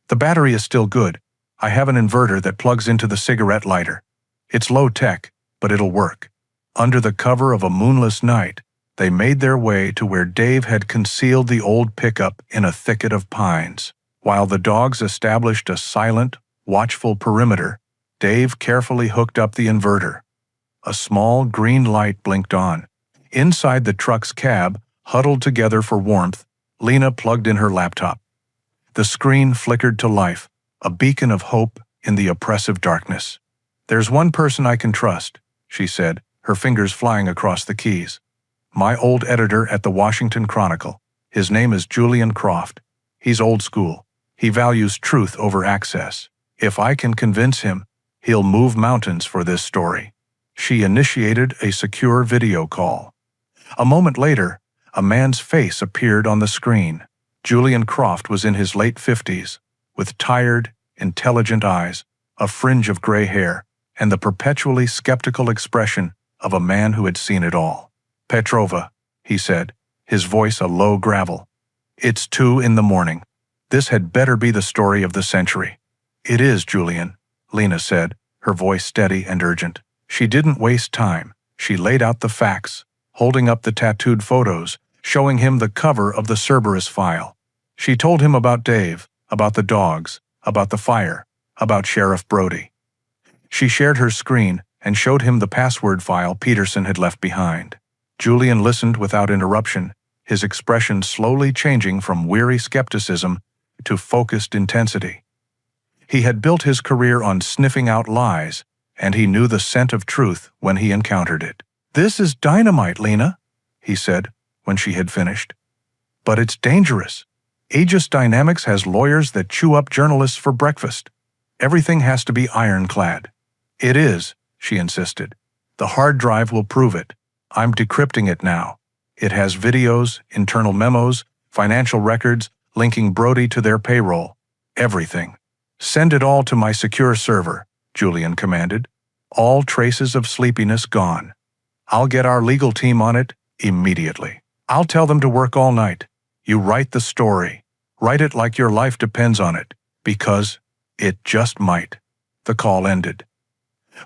The battery is still good. I have an inverter that plugs into the cigarette lighter. It's low tech, but it'll work." Under the cover of a moonless night, they made their way to where Dave had concealed the old pickup in a thicket of pines. While the dogs established a silent, watchful perimeter, Dave carefully hooked up the inverter. A small green light blinked on. Inside the truck's cab, huddled together for warmth, Lena plugged in her laptop. The screen flickered to life, a beacon of hope in the oppressive darkness. "There's one person I can trust," she said, her fingers flying across the keys. "My old editor at the Washington Chronicle. His name is Julian Croft. He's old school. He values truth over access. If I can convince him, he'll move mountains for this story." She initiated a secure video call. A moment later, a man's face appeared on the screen. Julian Croft was in his late 50s, with tired, intelligent eyes, a fringe of gray hair, and the perpetually skeptical expression of a man who had seen it all. "Petrova," he said, his voice a low gravel. "It's 2 a.m. This had better be the story of the century." "It is, Julian," Lena said, her voice steady and urgent. She didn't waste time. She laid out the facts, holding up the tattooed photos, showing him the cover of the Cerberus file. She told him about Dave, about the dogs, about the fire, about Sheriff Brody. She shared her screen and showed him the password file Peterson had left behind. Julian listened without interruption, his expression slowly changing from weary skepticism to focused intensity. He had built his career on sniffing out lies, and he knew the scent of truth when he encountered it. "This is dynamite, Lena," he said when she had finished. "But it's dangerous. Aegis Dynamics has lawyers that chew up journalists for breakfast. Everything has to be ironclad." "It is," she insisted. "The hard drive will prove it. I'm decrypting it now. It has videos, internal memos, financial records, linking Brody to their payroll. Everything. Send it all to my secure server," Julian commanded. "All traces of sleepiness gone. I'll get our legal team on it immediately. I'll tell them to work all night. You write the story. Write it like your life depends on it, because it just might." The call ended.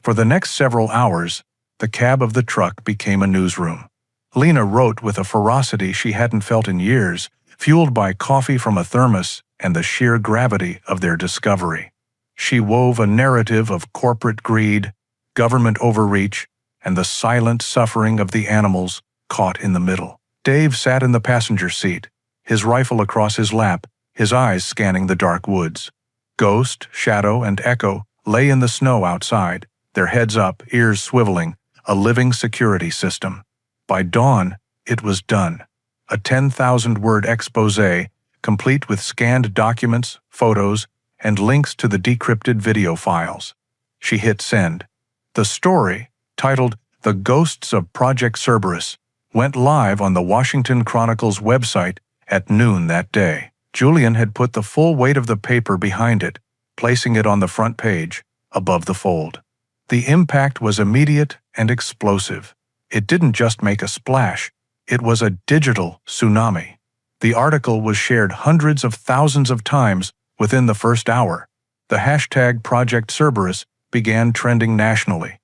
For the next several hours, the cab of the truck became a newsroom. Lena wrote with a ferocity she hadn't felt in years, fueled by coffee from a thermos and the sheer gravity of their discovery. She wove a narrative of corporate greed, government overreach, and the silent suffering of the animals caught in the middle. Dave sat in the passenger seat, his rifle across his lap, his eyes scanning the dark woods. Ghost, Shadow, and Echo lay in the snow outside, their heads up, ears swiveling, a living security system. By dawn, it was done. A 10,000-word exposé, complete with scanned documents, photos, and links to the decrypted video files. She hit send. The story, titled "The Ghosts of Project Cerberus," went live on the Washington Chronicles website at noon that day. Julian had put the full weight of the paper behind it, placing it on the front page, above the fold. The impact was immediate and explosive. It didn't just make a splash, it was a digital tsunami. The article was shared hundreds of thousands of times within the first hour. The hashtag Project Cerberus began trending nationally.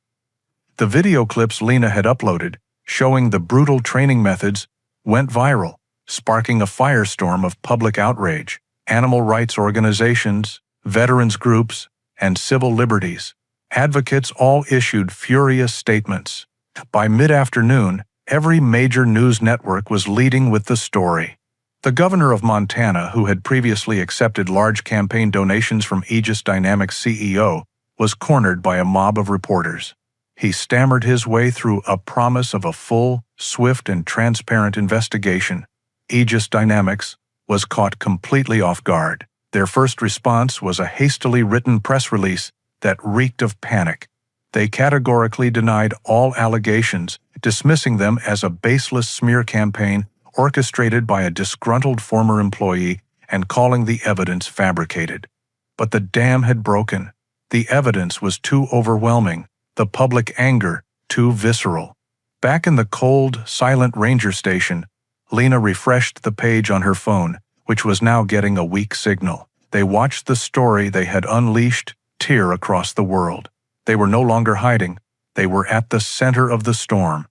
The video clips Lena had uploaded, showing the brutal training methods, went viral, sparking a firestorm of public outrage. Animal rights organizations, veterans groups, and civil liberties advocates all issued furious statements. By mid-afternoon, every major news network was leading with the story. The governor of Montana, who had previously accepted large campaign donations from Aegis Dynamics CEO, was cornered by a mob of reporters. He stammered his way through a promise of a full, swift, and transparent investigation. Aegis Dynamics was caught completely off guard. Their first response was a hastily written press release that reeked of panic. They categorically denied all allegations, dismissing them as a baseless smear campaign orchestrated by a disgruntled former employee and calling the evidence fabricated. But the dam had broken. The evidence was too overwhelming, the public anger too visceral. Back in the cold, silent ranger station, Lena refreshed the page on her phone, which was now getting a weak signal. They watched the story they had unleashed tear across the world. They were no longer hiding. They were at the center of the storm.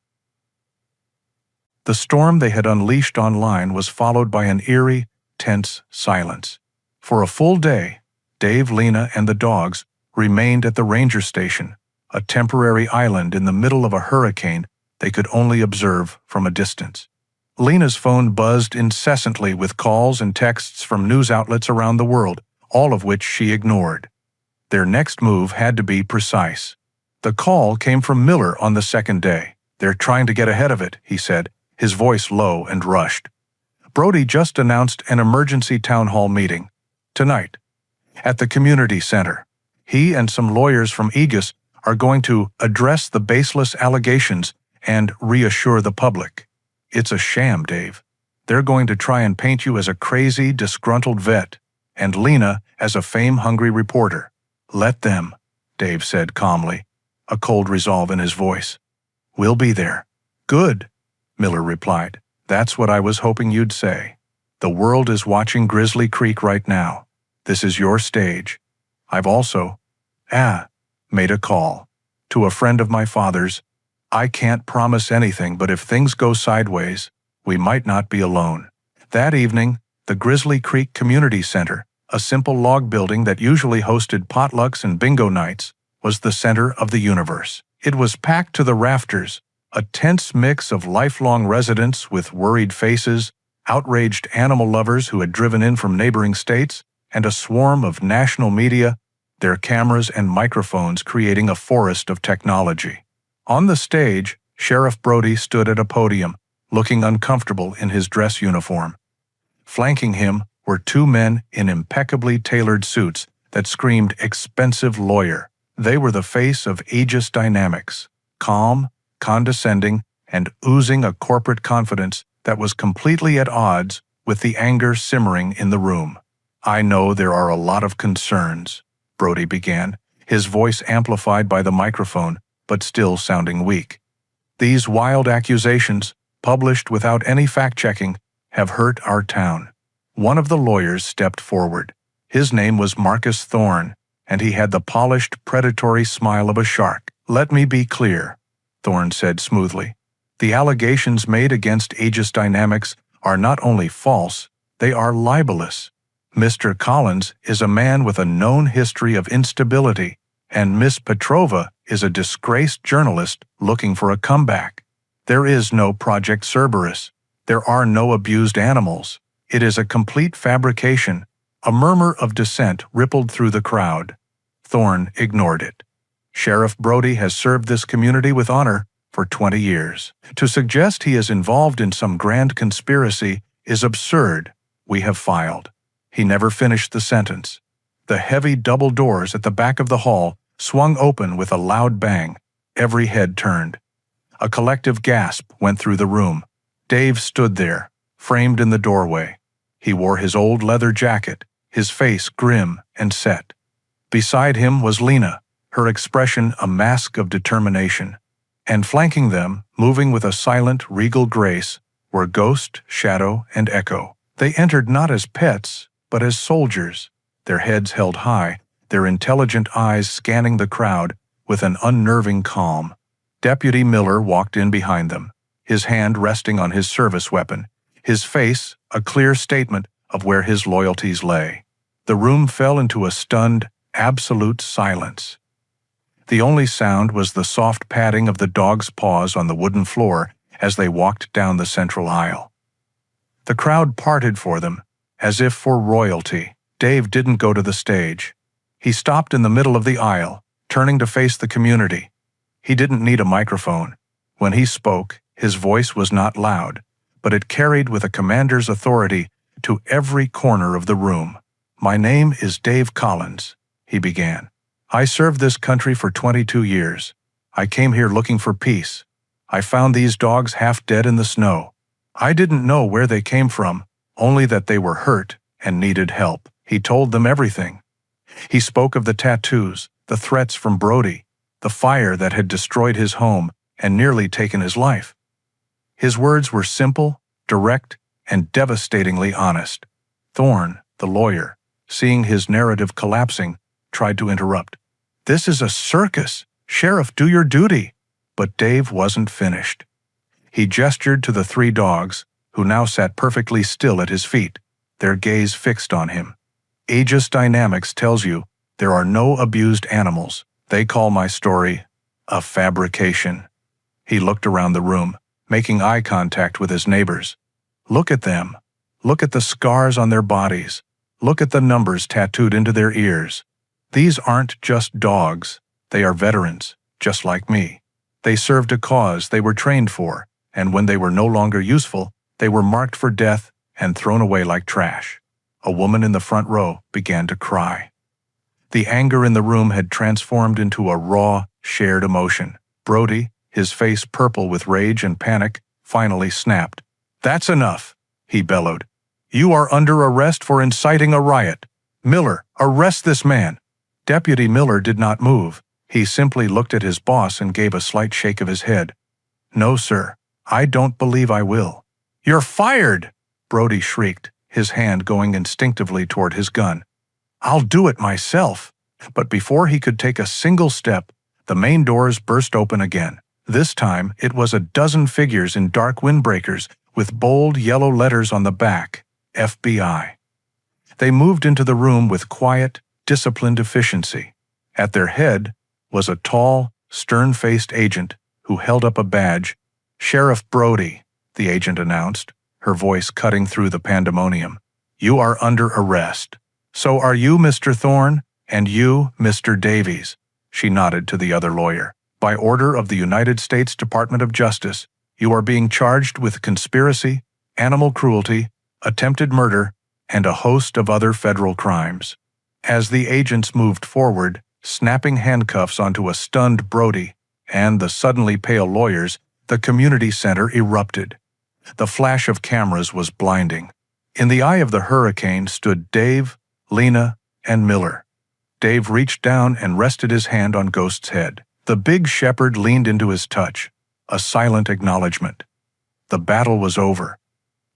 The storm they had unleashed online was followed by an eerie, tense silence. For a full day, Dave, Lena, and the dogs remained at the ranger station, a temporary island in the middle of a hurricane they could only observe from a distance. Lena's phone buzzed incessantly with calls and texts from news outlets around the world, all of which she ignored. Their next move had to be precise. The call came from Miller on the second day. "They're trying to get ahead of it," he said, his voice low and rushed. "Brody just announced an emergency town hall meeting. Tonight, at the community center. He and some lawyers from Aegis are going to address the baseless allegations and reassure the public. It's a sham, Dave. They're going to try and paint you as a crazy, disgruntled vet, and Lena as a fame-hungry reporter. Let them," Dave said calmly, a cold resolve in his voice. "We'll be there." "Good," Miller replied. "That's what I was hoping you'd say. The world is watching Grizzly Creek right now. This is your stage. I've also, made a call to a friend of my father's. I can't promise anything, but if things go sideways, we might not be alone." That evening, the Grizzly Creek Community Center, a simple log building that usually hosted potlucks and bingo nights, was the center of the universe. It was packed to the rafters, a tense mix of lifelong residents with worried faces, outraged animal lovers who had driven in from neighboring states, and a swarm of national media, their cameras and microphones creating a forest of technology. On the stage, Sheriff Brody stood at a podium, looking uncomfortable in his dress uniform. Flanking him were two men in impeccably tailored suits that screamed expensive lawyer. They were the face of Aegis Dynamics, calm, condescending, and oozing a corporate confidence that was completely at odds with the anger simmering in the room. "I know there are a lot of concerns," Brody began, his voice amplified by the microphone, but still sounding weak. "These wild accusations, published without any fact-checking, have hurt our town." One of the lawyers stepped forward. His name was Marcus Thorne, and he had the polished, predatory smile of a shark. "Let me be clear," Thorne said smoothly. "The allegations made against Aegis Dynamics are not only false, they are libelous. Mr. Collins is a man with a known history of instability, and Miss Petrova is a disgraced journalist looking for a comeback. There is no Project Cerberus. There are no abused animals. It is a complete fabrication." A murmur of dissent rippled through the crowd. Thorne ignored it. "Sheriff Brody has served this community with honor for 20 years. To suggest he is involved in some grand conspiracy is absurd. We have filed." He never finished the sentence. The heavy double doors at the back of the hall swung open with a loud bang. Every head turned. A collective gasp went through the room. Dave stood there, framed in the doorway. He wore his old leather jacket, his face grim and set. Beside him was Lena, her expression a mask of determination. And flanking them, moving with a silent, regal grace, were Ghost, Shadow, and Echo. They entered not as pets, but as soldiers, their heads held high, their intelligent eyes scanning the crowd with an unnerving calm. Deputy Miller walked in behind them, his hand resting on his service weapon, his face a clear statement of where his loyalties lay. The room fell into a stunned, absolute silence. The only sound was the soft padding of the dog's paws on the wooden floor as they walked down the central aisle. The crowd parted for them, as if for royalty. Dave didn't go to the stage. He stopped in the middle of the aisle, turning to face the community. He didn't need a microphone. When he spoke, his voice was not loud, but it carried with a commander's authority to every corner of the room. "My name is Dave Collins," he began. "I served this country for 22 years. I came here looking for peace. I found these dogs half dead in the snow. I didn't know where they came from, only that they were hurt and needed help." He told them everything. He spoke of the tattoos, the threats from Brody, the fire that had destroyed his home and nearly taken his life. His words were simple, direct, and devastatingly honest. Thorne, the lawyer, seeing his narrative collapsing, tried to interrupt. "This is a circus. Sheriff, do your duty." But Dave wasn't finished. He gestured to the three dogs, who now sat perfectly still at his feet, their gaze fixed on him. "Aegis Dynamics tells you there are no abused animals. They call my story a fabrication." He looked around the room, making eye contact with his neighbors. "Look at them. Look at the scars on their bodies. Look at the numbers tattooed into their ears. These aren't just dogs. They are veterans, just like me. They served a cause they were trained for, and when they were no longer useful, they were marked for death and thrown away like trash." A woman in the front row began to cry. The anger in the room had transformed into a raw, shared emotion. Brody, his face purple with rage and panic, finally snapped. "That's enough," he bellowed. "You are under arrest for inciting a riot. Miller, arrest this man." Deputy Miller did not move. He simply looked at his boss and gave a slight shake of his head. "No, sir. I don't believe I will." "You're fired!" Brody shrieked, his hand going instinctively toward his gun. "I'll do it myself." But before he could take a single step, the main doors burst open again. This time, it was a dozen figures in dark windbreakers with bold yellow letters on the back, FBI. They moved into the room with quiet, disciplined efficiency. At their head was a tall, stern-faced agent who held up a badge. "Sheriff Brody," the agent announced, her voice cutting through the pandemonium. "You are under arrest. So are you, Mr. Thorne, and you, Mr. Davies." She nodded to the other lawyer. "By order of the United States Department of Justice, you are being charged with conspiracy, animal cruelty, attempted murder, and a host of other federal crimes." As the agents moved forward, snapping handcuffs onto a stunned Brody and the suddenly pale lawyers, the community center erupted. The flash of cameras was blinding. In the eye of the hurricane stood Dave, Lena, and Miller. Dave reached down and rested his hand on Ghost's head. The big shepherd leaned into his touch, a silent acknowledgement. The battle was over.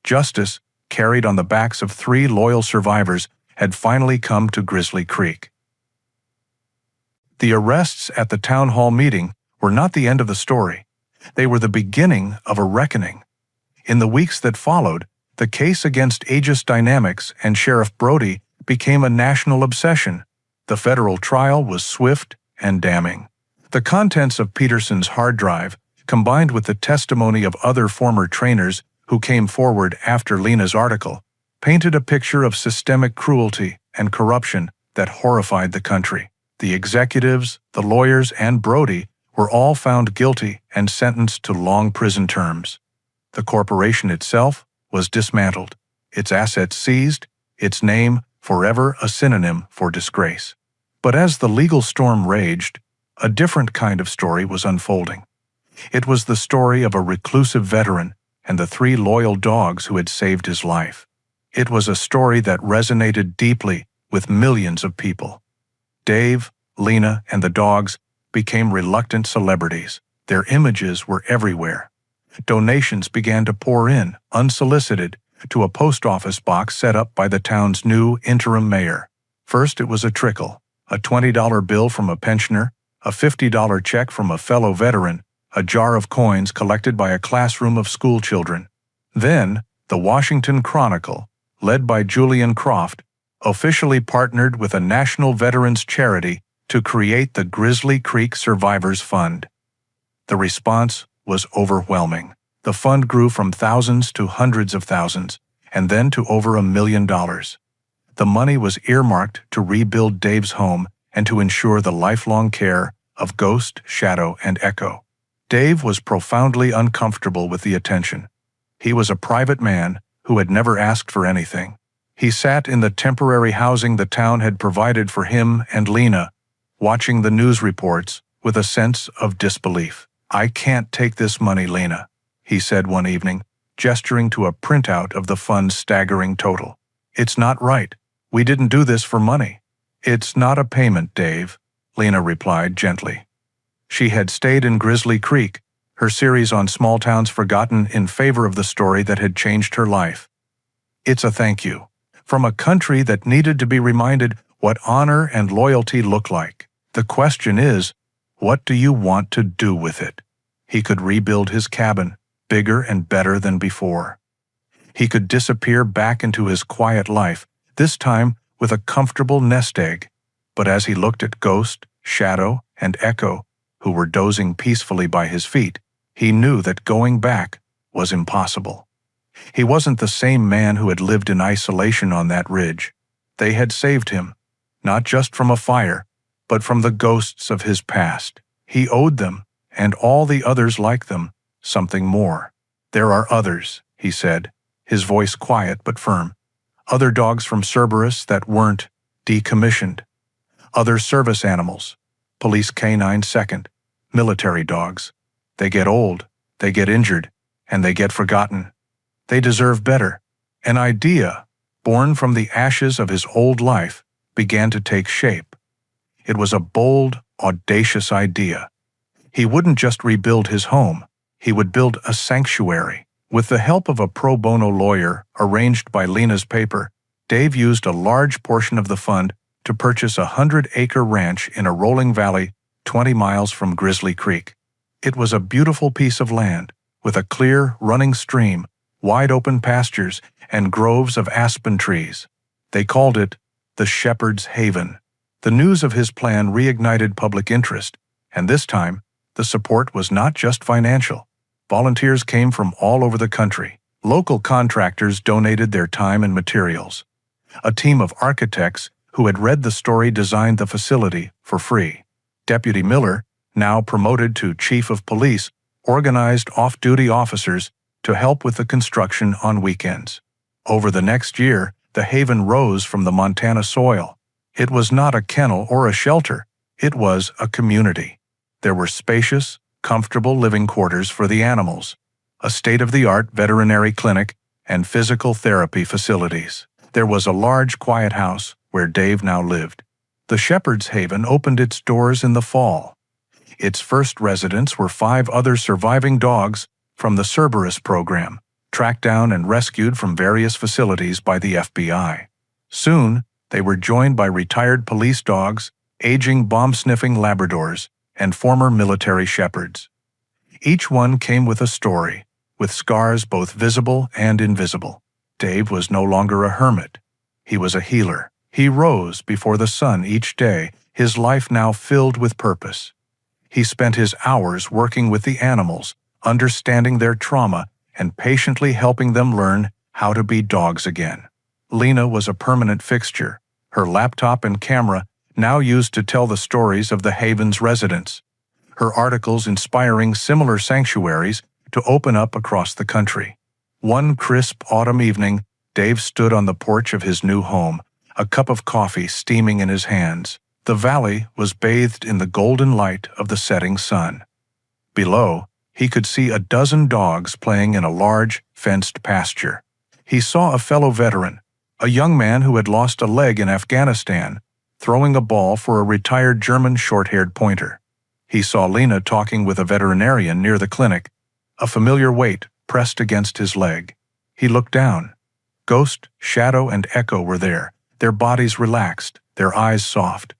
Justice, carried on the backs of 3 loyal survivors, had finally come to Grizzly Creek. The arrests at the town hall meeting were not the end of the story. They were the beginning of a reckoning. In the weeks that followed, the case against Aegis Dynamics and Sheriff Brody became a national obsession. The federal trial was swift and damning. The contents of Peterson's hard drive, combined with the testimony of other former trainers who came forward after Lena's article, painted a picture of systemic cruelty and corruption that horrified the country. The executives, the lawyers, and Brody were all found guilty and sentenced to long prison terms. The corporation itself was dismantled, its assets seized, its name forever a synonym for disgrace. But as the legal storm raged, a different kind of story was unfolding. It was the story of a reclusive veteran and the 3 loyal dogs who had saved his life. It was a story that resonated deeply with millions of people. Dave, Lena, and the dogs became reluctant celebrities. Their images were everywhere. Donations began to pour in, unsolicited, to a post office box set up by the town's new interim mayor. First it was a trickle, a $20 bill from a pensioner, a $50 check from a fellow veteran, a jar of coins collected by a classroom of school children. Then, the Washington Chronicle, led by Julian Croft, officially partnered with a national veterans charity to create the Grizzly Creek Survivors Fund. The response was overwhelming. The fund grew from thousands to hundreds of thousands, and then to over $1 million. The money was earmarked to rebuild Dave's home and to ensure the lifelong care of Ghost, Shadow, and Echo. Dave was profoundly uncomfortable with the attention. He was a private man who had never asked for anything. He sat in the temporary housing the town had provided for him and Lena, watching the news reports with a sense of disbelief. "I can't take this money, Lena," he said one evening, gesturing to a printout of the fund's staggering total. "It's not right. We didn't do this for money." "It's not a payment, Dave," Lena replied gently. She had stayed in Grizzly Creek, her series on small towns forgotten in favor of the story that had changed her life. "It's a thank you. From a country that needed to be reminded what honor and loyalty look like. The question is, what do you want to do with it?" He could rebuild his cabin, bigger and better than before. He could disappear back into his quiet life, this time with a comfortable nest egg. But as he looked at Ghost, Shadow, and Echo, who were dozing peacefully by his feet, he knew that going back was impossible. He wasn't the same man who had lived in isolation on that ridge. They had saved him, not just from a fire, but from the ghosts of his past. He owed them, and all the others like them, something more. "There are others," he said, his voice quiet but firm. "Other dogs from Cerberus that weren't decommissioned. Other service animals, police canine second, military dogs. They get old, they get injured, and they get forgotten. They deserve better." An idea, born from the ashes of his old life, began to take shape. It was a bold, audacious idea. He wouldn't just rebuild his home, he would build a sanctuary. With the help of a pro bono lawyer arranged by Lena's paper, Dave used a large portion of the fund to purchase a 100-acre ranch in a rolling valley 20 miles from Grizzly Creek. It was a beautiful piece of land, with a clear, running stream, wide-open pastures, and groves of aspen trees. They called it the Shepherd's Haven. The news of his plan reignited public interest, and this time, the support was not just financial. Volunteers came from all over the country. Local contractors donated their time and materials. A team of architects who had read the story designed the facility for free. Deputy Miller, now promoted to Chief of Police, organized off-duty officers to help with the construction on weekends. Over the next year, the haven rose from the Montana soil. It was not a kennel or a shelter. It was a community. There were spacious, comfortable living quarters for the animals, a state-of-the-art veterinary clinic, and physical therapy facilities. There was a large, quiet house where Dave now lived. The Shepherd's Haven opened its doors in the fall. Its first residents were 5 other surviving dogs from the Cerberus program, tracked down and rescued from various facilities by the FBI. Soon, they were joined by retired police dogs, aging bomb-sniffing Labradors, and former military shepherds. Each one came with a story, with scars both visible and invisible. Dave was no longer a hermit. He was a healer. He rose before the sun each day, his life now filled with purpose. He spent his hours working with the animals, understanding their trauma, and patiently helping them learn how to be dogs again. Lena was a permanent fixture, her laptop and camera now used to tell the stories of the haven's residents, her articles inspiring similar sanctuaries to open up across the country. One crisp autumn evening, Dave stood on the porch of his new home, a cup of coffee steaming in his hands. The valley was bathed in the golden light of the setting sun. Below, he could see a dozen dogs playing in a large, fenced pasture. He saw a fellow veteran, a young man who had lost a leg in Afghanistan, throwing a ball for a retired German short-haired pointer. He saw Lena talking with a veterinarian near the clinic, a familiar weight pressed against his leg. He looked down. Ghost, Shadow, and Echo were there, their bodies relaxed, their eyes soft.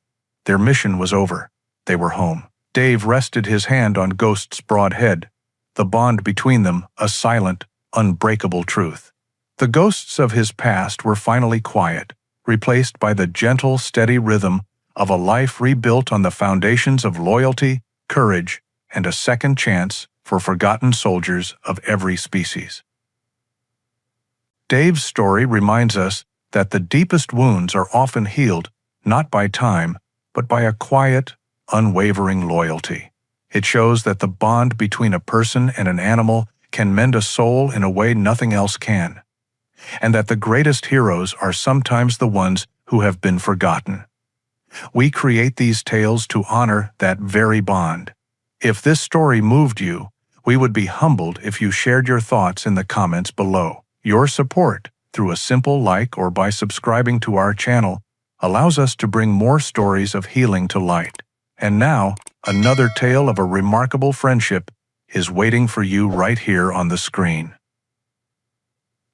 Their mission was over. They were home. Dave rested his hand on Ghost's broad head, the bond between them a silent, unbreakable truth. The ghosts of his past were finally quiet, replaced by the gentle, steady rhythm of a life rebuilt on the foundations of loyalty, courage, and a second chance for forgotten soldiers of every species. Dave's story reminds us that the deepest wounds are often healed not by time, but by a quiet, unwavering loyalty. It shows that the bond between a person and an animal can mend a soul in a way nothing else can, and that the greatest heroes are sometimes the ones who have been forgotten. We create these tales to honor that very bond. If this story moved you, we would be humbled if you shared your thoughts in the comments below. Your support, through a simple like or by subscribing to our channel, allows us to bring more stories of healing to light. And now, another tale of a remarkable friendship is waiting for you right here on the screen.